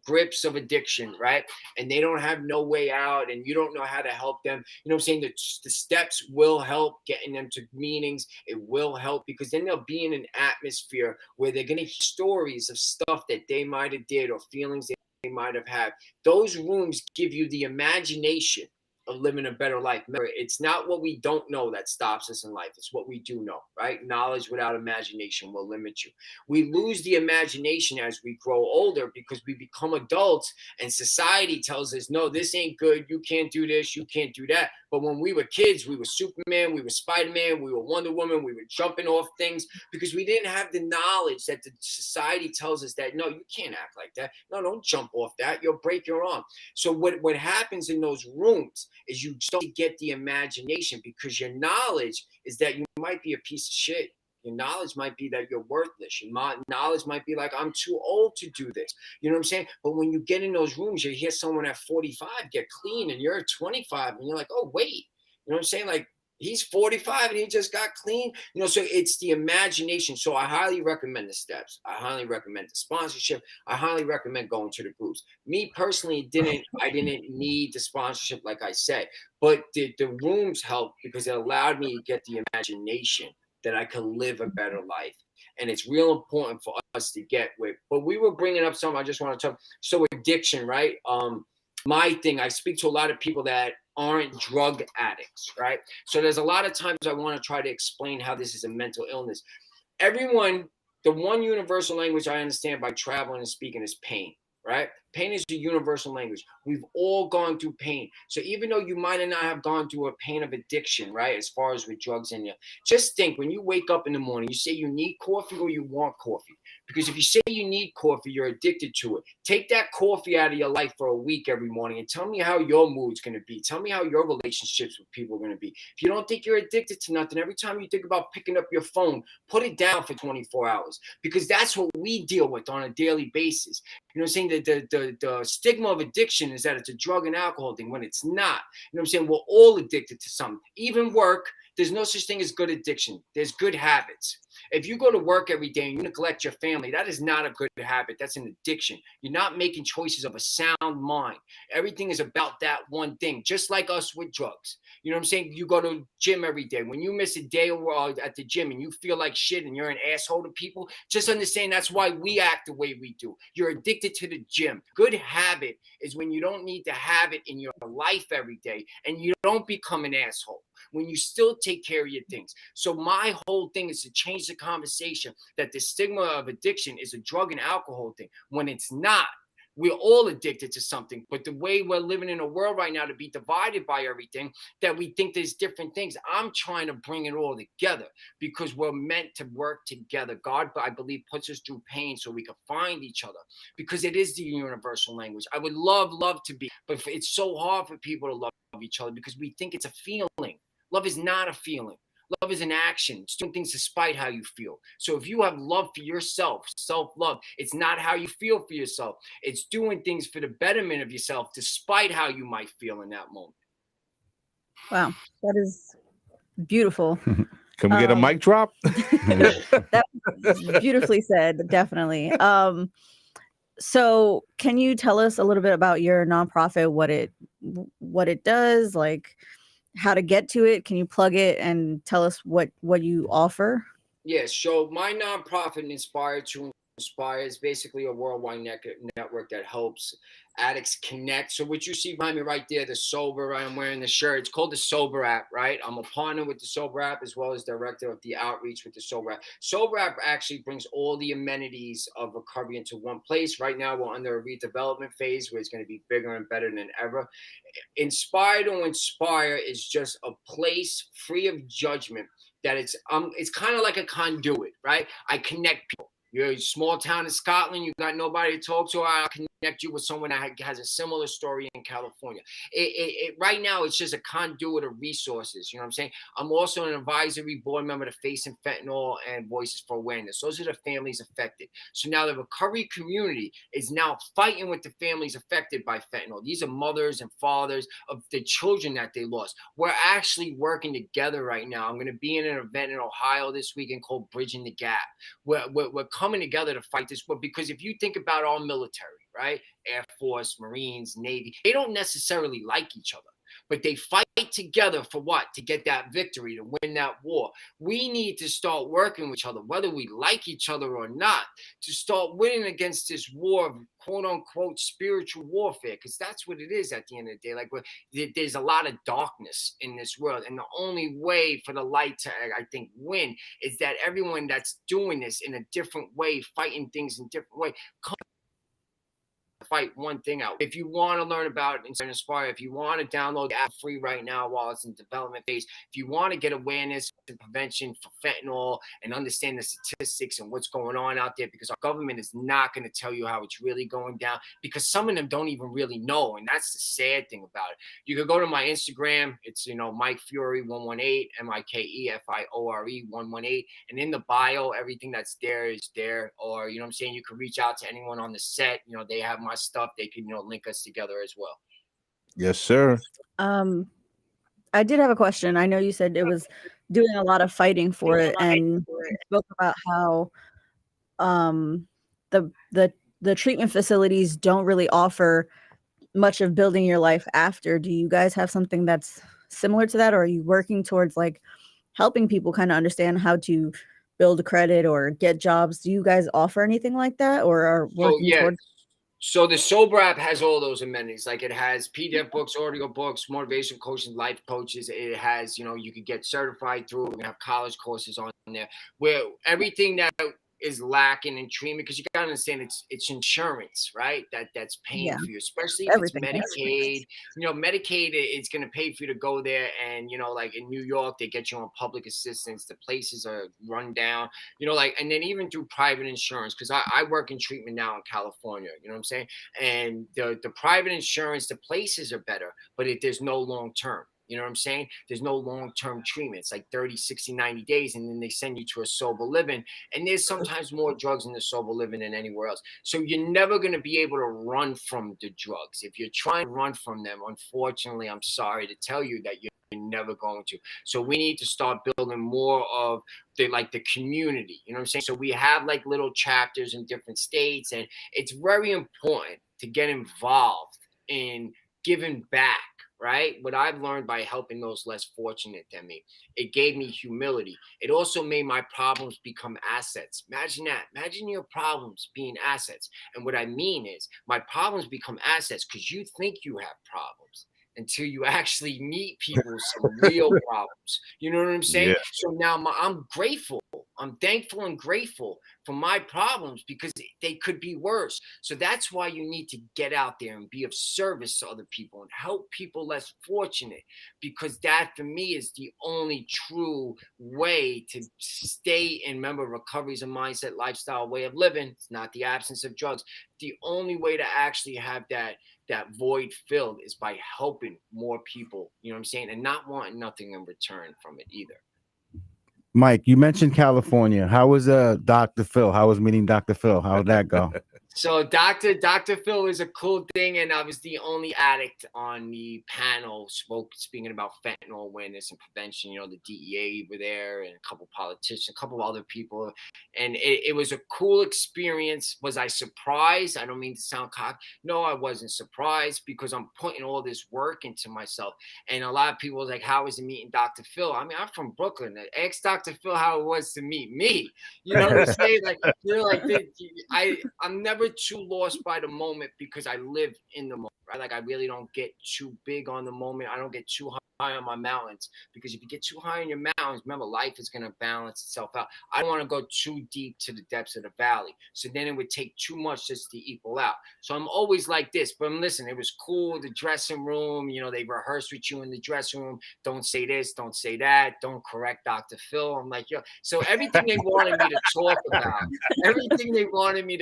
grips of addiction, right? And they don't have no way out and you don't know how to help them, you know what I'm saying? The steps will help getting them to meetings. It will help because then they'll be in an atmosphere where they're going to hear stories of stuff that they might have did or feelings they might have had. Those rooms give you the imagination of living a better life. Remember, it's not what we don't know that stops us in life. It's what we do know, right? Knowledge without imagination will limit you. We lose the imagination as we grow older because we become adults and society tells us, no, this ain't good. You can't do this. You can't do that. But when we were kids, we were Superman, we were Spider-Man, we were Wonder Woman, we were jumping off things because we didn't have the knowledge that the society tells us that, no, you can't act like that. No, don't jump off that. You'll break your arm. So what happens in those rooms is you start to get the imagination because your knowledge is that you might be a piece of shit. Your knowledge might be that you're worthless. Your knowledge might be like, I'm too old to do this. You know what I'm saying? But when you get in those rooms, you hear someone at 45 get clean and you're at 25 and you're like, oh, wait. You know what I'm saying? Like, he's 45 and he just got clean. So it's the imagination. So I highly recommend the steps. I highly recommend the sponsorship. I highly recommend going to the groups. Me personally, I didn't need the sponsorship, like I said, but the rooms helped because it allowed me to get the imagination that I could live a better life. And it's real important for us to get with. But we were bringing up something I just want to talk. So addiction, right? My thing, I speak to a lot of people that aren't drug addicts, right? So there's a lot of times I want to try to explain how this is a mental illness. Everyone, the one universal language I understand by traveling and speaking is pain, right? Pain is a universal language. We've all gone through pain. So even though you might not have gone through a pain of addiction, right, as far as with drugs in you, just think when you wake up in the morning, you say you need coffee or you want coffee. Because if you say you need coffee, you're addicted to it. Take that coffee out of your life for a week every morning and tell me how your mood's going to be. Tell me how your relationships with people are going to be. If you don't think you're addicted to nothing, every time you think about picking up your phone, put it down for 24 hours because that's what we deal with on a daily basis. You know what I'm saying? The stigma of addiction is that it's a drug and alcohol thing when it's not. You know what I'm saying? We're all addicted to something. Even work, there's no such thing as good addiction. There's good habits. If you go to work every day and you neglect your family, that is not a good habit. That's an addiction. You're not making choices of a sound mind. Everything is about that one thing, just like us with drugs. You know what I'm saying? You go to gym every day. When you miss a day at the gym and you feel like shit and you're an asshole to people, just understand that's why we act the way we do. You're addicted to the gym. Good habit is when you don't need to have it in your life every day and you don't become an asshole. When you still take care of your things. So my whole thing is to change the conversation that the stigma of addiction is a drug and alcohol thing when it's not. We're all addicted to something, but the way we're living in a world right now to be divided by everything, that we think there's different things. I'm trying to bring it all together because we're meant to work together. God, I believe, puts us through pain so we can find each other because it is the universal language. I would love to be, but it's so hard for people to love each other because we think it's a feeling. Love is not a feeling. Love is an action. It's doing things despite how you feel. So if you have love for yourself, self-love, it's not how you feel for yourself. It's doing things for the betterment of yourself despite how you might feel in that moment. Wow, that is beautiful. Can we get a mic drop? That was beautifully said, definitely. So can you tell us a little bit about your nonprofit, what it does, like how to get to it? Can you plug it and tell us what you offer? Yes. So my nonprofit, Inspired to Inspire, is basically a worldwide network that helps addicts connect. So what you see behind me right there, the Sober, I'm wearing the shirt. It's called the Sober app, right? I'm a partner with the Sober app as well as director of the outreach with the Sober app. Sober app actually brings all the amenities of recovery into one place. Right now, we're under a redevelopment phase where it's going to be bigger and better than ever. Inspired to Inspire is just a place free of judgment that it's kind of like a conduit, right? I connect people. You're a small town in Scotland, you got nobody to talk to. I'll connect you with someone that has a similar story in California. Right now, it's just a conduit of resources. You know what I'm saying? I'm also an advisory board member to Facing Fentanyl and Voices for Awareness. Those are the families affected. So now the recovery community is now fighting with the families affected by fentanyl. These are mothers and fathers of the children that they lost. We're actually working together right now. I'm going to be in an event in Ohio this weekend called Bridging the Gap. We're coming together to fight this war because if you think about our military, right? Air Force, Marines, Navy, they don't necessarily like each other, but they fight together for what? To get that victory, to win that war. We need to start working with each other, whether we like each other or not, to start winning against this war of quote unquote spiritual warfare, because that's what it is at the end of the day. Like there's a lot of darkness in this world, and the only way for the light to, I think, win is that everyone that's doing this in a different way, fighting things in a different way, fight one thing out. If you want to learn about Inspire, if you want to download the app free right now while it's in development phase, if you want to get awareness and prevention for fentanyl and understand the statistics and what's going on out there, because our government is not going to tell you how it's really going down, because some of them don't even really know, and that's the sad thing about it. You can go to my Instagram. It's Mike Fury 118, MikeFiore 118, and in the bio, everything that's there is there. Or you can reach out to anyone on the set. They have my stuff. They can link us together as well. Yes, sir. I did have a question. I know you said it was doing a lot of fighting for it, and you spoke about how the treatment facilities don't really offer much of building your life after. Do you guys have something that's similar to that, or are you working towards like helping people kind of understand how to build credit or get jobs? Do you guys offer anything like that, or are working towards? So the Sober app has all those amenities. Like it has PDF books, audio books, motivation coaching, life coaches. It has, you could get certified through. We have college courses on there where everything that is lacking in treatment, because you gotta understand it's insurance, right? That's paying for you, especially if it's Medicaid. Medicaid, it's gonna pay for you to go there, and like in New York, they get you on public assistance. The places are run down, and then even through private insurance, because I work in treatment now in California, you know what I'm saying? And the private insurance, the places are better, but there's no long term. You know what I'm saying? There's no long-term treatment. It's like 30, 60, 90 days, and then they send you to a sober living. And there's sometimes more drugs in the sober living than anywhere else. So you're never going to be able to run from the drugs. If you're trying to run from them, unfortunately, I'm sorry to tell you that you're never going to. So we need to start building more of the community. You know what I'm saying? So we have like little chapters in different states, and it's very important to get involved in giving back. Right? What I've learned by helping those less fortunate than me, it gave me humility. It also made my problems become assets. Imagine that. Imagine your problems being assets. And what I mean is my problems become assets because you think you have problems until you actually meet people with some real problems. You know what I'm saying? Yeah. So now I'm grateful. I'm thankful and grateful for my problems because they could be worse. So that's why you need to get out there and be of service to other people and help people less fortunate, because that for me is the only true way to stay in. Remember, recovery is a mindset, lifestyle, way of living. It's not the absence of drugs. The only way to actually have that void filled is by helping more people, you know what I'm saying, and not wanting nothing in return from it either. Mike, you mentioned California. How was Dr. Phil? How was meeting Dr. Phil? How did that go? So Dr. Phil is a cool thing, and I was the only addict on the panel speaking about fentanyl awareness and prevention. You know, the DEA were there, and a couple politicians, a couple other people, and it was a cool experience. Was I surprised? I don't mean to sound cocky. No, I wasn't surprised, because I'm putting all this work into myself. And a lot of people was like, "How was it meeting Dr. Phil?" I mean, I'm from Brooklyn. Ask Dr. Phil how it was to meet me. You know what I'm saying? Like, you know, like I'm never too lost by the moment, because I live in the moment, right? Like, I really don't get too big on the moment. I don't get too high on my mountains, because if you get too high on your mountains, remember, life is going to balance itself out. I don't want to go too deep to the depths of the valley, so then it would take too much just to equal out. So I'm always like this. But listen, it was cool. The dressing room, you know, they rehearse with you in the dressing room. Don't say this, don't say that, don't correct Dr. Phil. I'm like, yo. So everything they wanted me to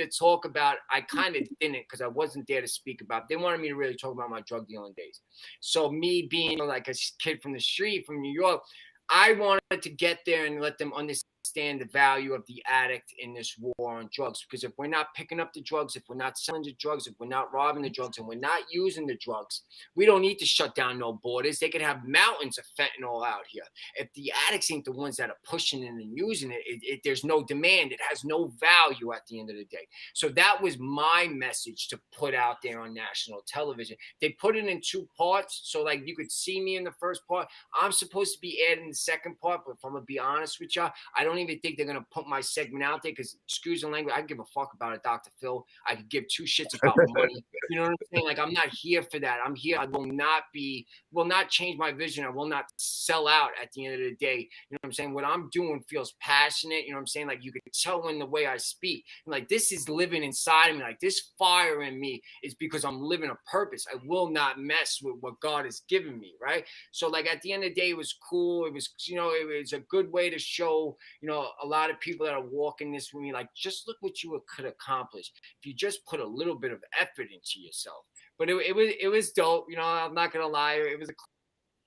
talk about, I kind of didn't, because I wasn't there to speak about. They wanted me to really talk about my drug dealing days. So me being like a kid from the street, from New York, I wanted to get there and let them understand the value of the addict in this war on drugs. Because if we're not picking up the drugs, if we're not selling the drugs, if we're not robbing the drugs, and we're not using the drugs, we don't need to shut down no borders. They could have mountains of fentanyl out here. If the addicts ain't the ones that are pushing it and using it, there's no demand. It has no value at the end of the day. So that was my message to put out there on national television. They put it in 2 parts. So like, you could see me in the first part. I'm supposed to be adding the second part, but if I'm going to be honest with y'all, I don't even think they're going to put my segment out there, because, excuse the language, I give a fuck about it, Dr. Phil. I could give 2 shits about money. You know what I'm saying? Like, I'm not here for that. I'm here. I will not change my vision. I will not sell out at the end of the day. You know what I'm saying? What I'm doing feels passionate. You know what I'm saying? Like, you could tell in the way I speak. And like, this is living inside of me. Like, this fire in me is because I'm living a purpose. I will not mess with what God has given me, right? So like, at the end of the day, it was cool. It was, you know, it was a good way to show, you know, a lot of people that are walking this with me, like, just look what you could accomplish if you just put a little bit of effort into yourself. But it was dope. You know, I'm not gonna lie, it was a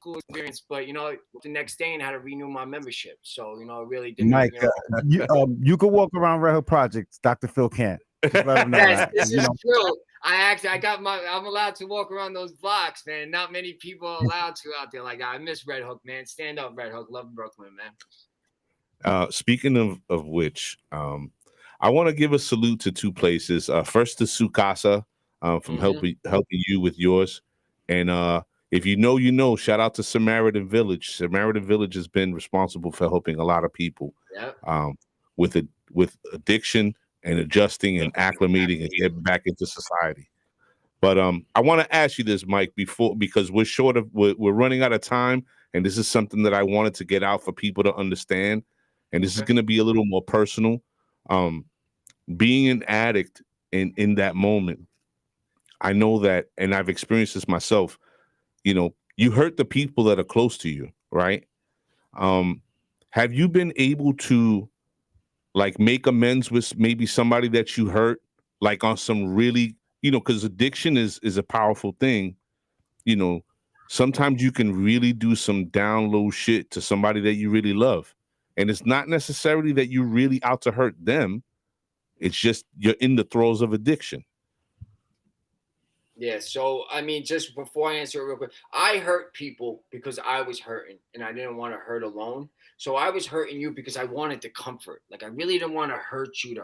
cool experience. But you know, the next day, I had to renew my membership. So you know, it really didn't. Mike, you know, you could walk around Red Hook Projects. Dr. Phil can't. Just let him know yes, that. this is true. I'm allowed to walk around those blocks, man. Not many people are allowed to out there like that. I miss Red Hook, man. Stand up, Red Hook. Love Brooklyn, man. Speaking of which, I want to give a salute to 2 places. First to Sukasa from helping you with yours, and if you know, you know. Shout out to Samaritan Village. Samaritan Village has been responsible for helping a lot of people with addiction and adjusting and acclimating and getting back into society. But I want to ask you this, Mike, because we're running out of time, and this is something that I wanted to get out for people to understand. And this is going to be a little more personal. Being an addict in that moment, I know that, and I've experienced this myself, you know, you hurt the people that are close to you, right? Have you been able to like make amends with maybe somebody that you hurt, like on some really, you know, because addiction is a powerful thing. You know, sometimes you can really do some down low shit to somebody that you really love. And it's not necessarily that you're really out to hurt them. It's just you're in the throes of addiction. Yeah, so I mean, just before I answer it real quick, I hurt people because I was hurting and I didn't want to hurt alone. So I was hurting you because I wanted to comfort. Like, I really didn't want to hurt you.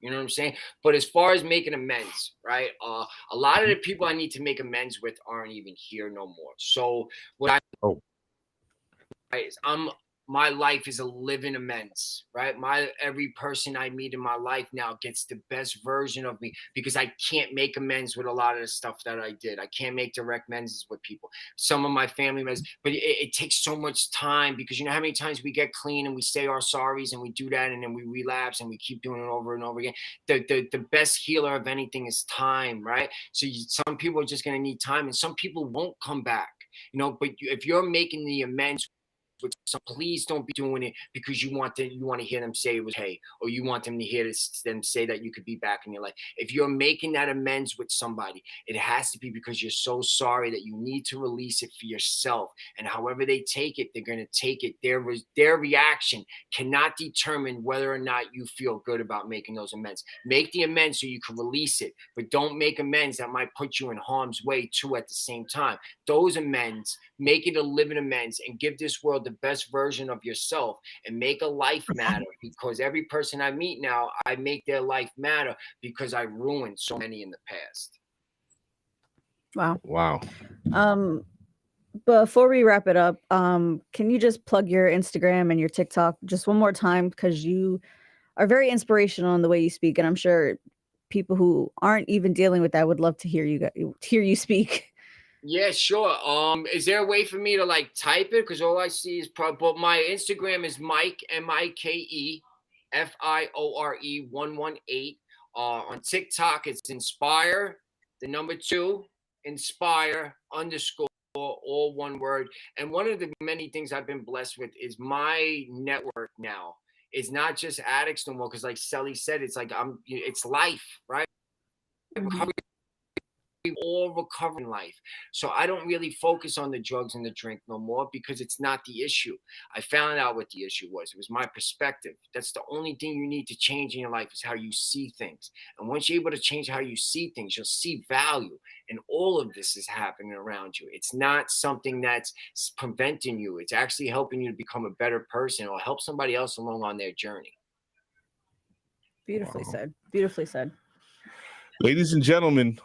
You know what I'm saying? But as far as making amends, right? A lot of the people I need to make amends with aren't even here no more. So what I is my life is a living amends, right? Every person I meet in my life now gets the best version of me, because I can't make amends with a lot of the stuff that I did. I can't make direct amends with people. Some of my family members, but it takes so much time, because you know how many times we get clean and we say our sorries and we do that and then we relapse and we keep doing it over and over again. The best healer of anything is time, right? So some people are just going to need time, and some people won't come back, you know, but if you're making the amends, so please don't be doing it because you want to hear them say it was hey, or you want them to hear them say that you could be back in your life. If you're making that amends with somebody, it has to be because you're so sorry that you need to release it for yourself. And however they take it, they're going to take it. Their reaction cannot determine whether or not you feel good about making those amends. Make the amends so you can release it, but don't make amends that might put you in harm's way too at the same time. Those amends, make it a living amends, and give this world the best version of yourself, and make a life matter, because every person I meet now, I make their life matter because I ruined so many in the past. Wow. Before we wrap it up, can you just plug your Instagram and your TikTok just one more time, because you are very inspirational in the way you speak, and I'm sure people who aren't even dealing with that would love to hear you speak. Yeah, sure. Is there a way for me to like type it? Because all I see is but my Instagram is Mike MikeFiore 118. On TikTok, it's Inspire, the number 2, Inspire _ all one word. And one of the many things I've been blessed with is my network now. It's not just addicts no more, because like Celi said, it's like it's life, right? Mm-hmm. We all recover in life. So I don't really focus on the drugs and the drink no more, because it's not the issue. I found out what the issue was. It was my perspective. That's the only thing you need to change in your life, is how you see things. And once you're able to change how you see things, you'll see value. And all of this is happening around you. It's not something that's preventing you. It's actually helping you to become a better person, or help somebody else along on their journey. Beautifully said. Beautifully said. Ladies and gentlemen,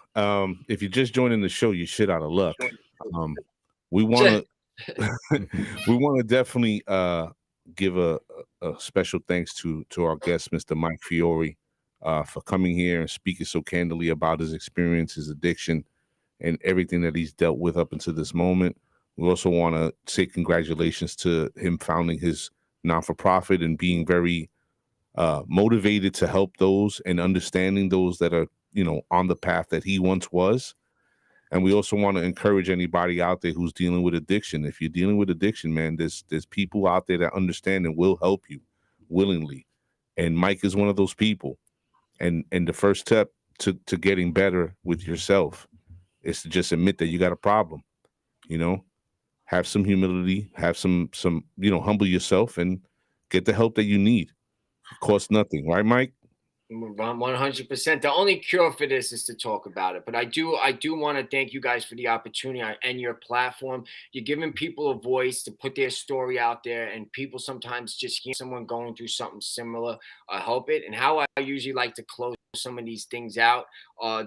if you're just joining the show, you're shit out of luck. We want to definitely give a special thanks to our guest, Mr. Mike Fiore, for coming here and speaking so candidly about his experience, his addiction, and everything that he's dealt with up until this moment. We also want to say congratulations to him founding his non-for-profit and being very motivated to help those and understanding those that are, you know, on the path that he once was. And we also want to encourage anybody out there who's dealing with addiction. If you're dealing with addiction, man, there's people out there that understand and will help you willingly. And Mike is one of those people. And the first step to getting better with yourself is to just admit that you got a problem. You know, have some humility, have some, you know, humble yourself and get the help that you need. It costs nothing, right, Mike? 100%. The only cure for this is to talk about it. But I do want to thank you guys for the opportunity and your platform. You're giving people a voice to put their story out there, and people sometimes just hear someone going through something similar. I hope it. And how I usually like to close some of these things out,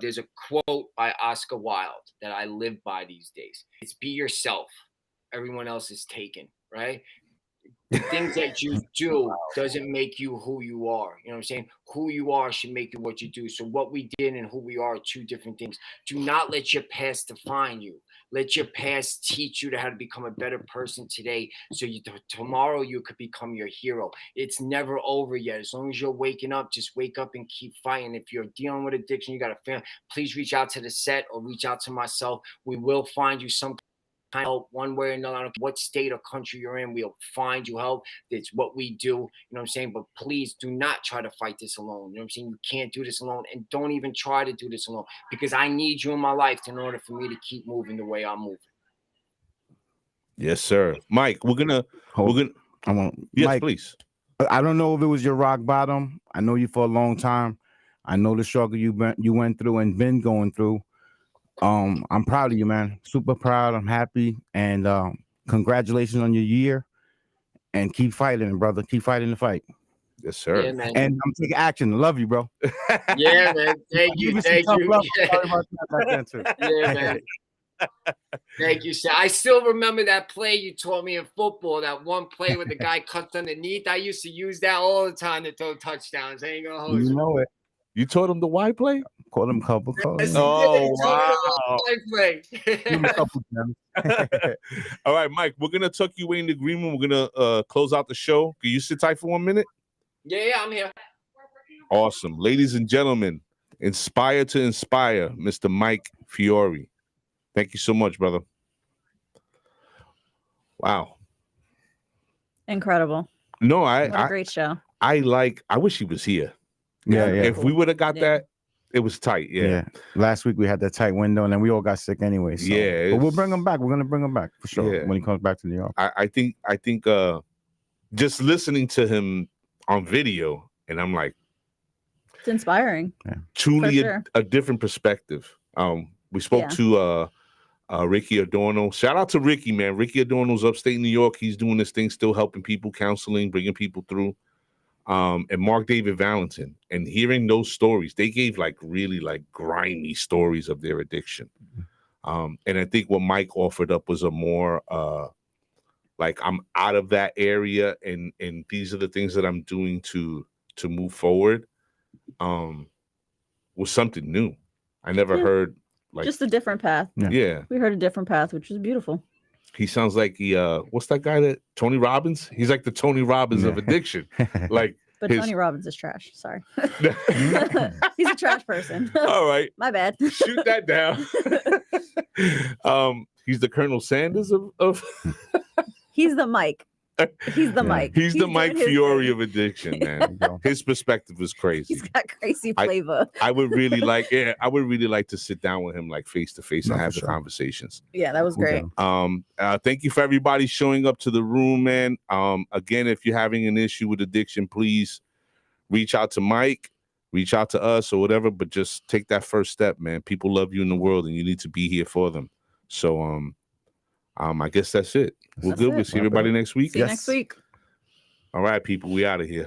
there's a quote by Oscar Wilde that I live by these days. It's be yourself. Everyone else is taken, right? The things that you do doesn't make you who you are. You know what I'm saying? Who you are should make you what you do. So what we did and who we are 2 different things. Do not let your past define you. Let your past teach you how to become a better person today, so tomorrow you could become your hero. It's never over yet. As long as you're waking up, just wake up and keep fighting. If you're dealing with addiction, you got a family, please reach out to the set or reach out to myself. We will find you some help one way or another. I don't care what state or country you're in, we'll find you help. It's what we do. You know what I'm saying? But please do not try to fight this alone. You know what I'm saying? You can't do this alone, and don't even try to do this alone, because I need you in my life in order for me to keep moving the way I'm moving. Yes, sir. Mike, yes, Mike, please. I don't know if it was your rock bottom. I know you for a long time. I know the struggle you went through and been going through. I'm proud of you, man. Super proud. I'm happy. And congratulations on your year. And keep fighting, brother. Keep fighting the fight. Yes, sir. Yeah, man. And I'm taking action. Love you, bro. Yeah, man. Thank you. Thank you. Sorry about that. Yeah, man. Thank you, sir. I still remember that play you taught me in football. That one play where the guy cuts underneath. I used to use that all the time to throw touchdowns. I ain't gonna hold You you. know it. You taught him the Y play? Call him couple calls. Yes, Oh, he taught me the one play. Give him a couple times. All right, Mike, we're going to tuck you in the green room. We're going to close out the show. Can you sit tight for 1 minute? Yeah, I'm here. Awesome. Ladies and gentlemen, inspire to inspire, Mr. Mike Fiore. Thank you so much, brother. Wow. Incredible. No, What a great show. I wish he was here. Yeah. If we would have got that, it was tight. Yeah. Last week we had that tight window, and then we all got sick anyway. So. Yeah, but we'll bring him back. We're gonna bring him back for sure Yeah. when he comes back to New York. I think just listening to him on video, and I'm like, It's inspiring. truly For sure. a different perspective. We spoke to Ricky Adorno. Shout out to Ricky, man. Ricky Adorno's upstate New York. He's doing this thing, still helping people, counseling, bringing people through. And Mark David Valentin, and hearing those stories, they gave like really like grimy stories of their addiction. And I think what Mike offered up was a more like, I'm out of that area, and these are the things that I'm doing to move forward. Was something new. I never heard like Just a different path. Yeah. We heard a different path, which is beautiful. He sounds like what's that guy that Tony Robbins? He's like the Tony Robbins of addiction. Like, but Tony Robbins is trash. Sorry. He's a trash person. All right. My bad. Shoot that down. He's the Colonel Sanders of He's the Mike. He's the Mike. He's the Mike doing his Fiore thing. of addiction, man. His perspective is crazy. He's got crazy flavor. I would really like to sit down with him like face to face and have the sure. conversations. Yeah, that was great. Thank you for everybody showing up to the room, man. Again, if you're having an issue with addiction, please reach out to Mike, reach out to us or whatever, but just take that first step, man. People love you in the world and you need to be here for them. So I guess that's it. We're good. We'll see everybody next week. See you next week. All right, people, we out of here.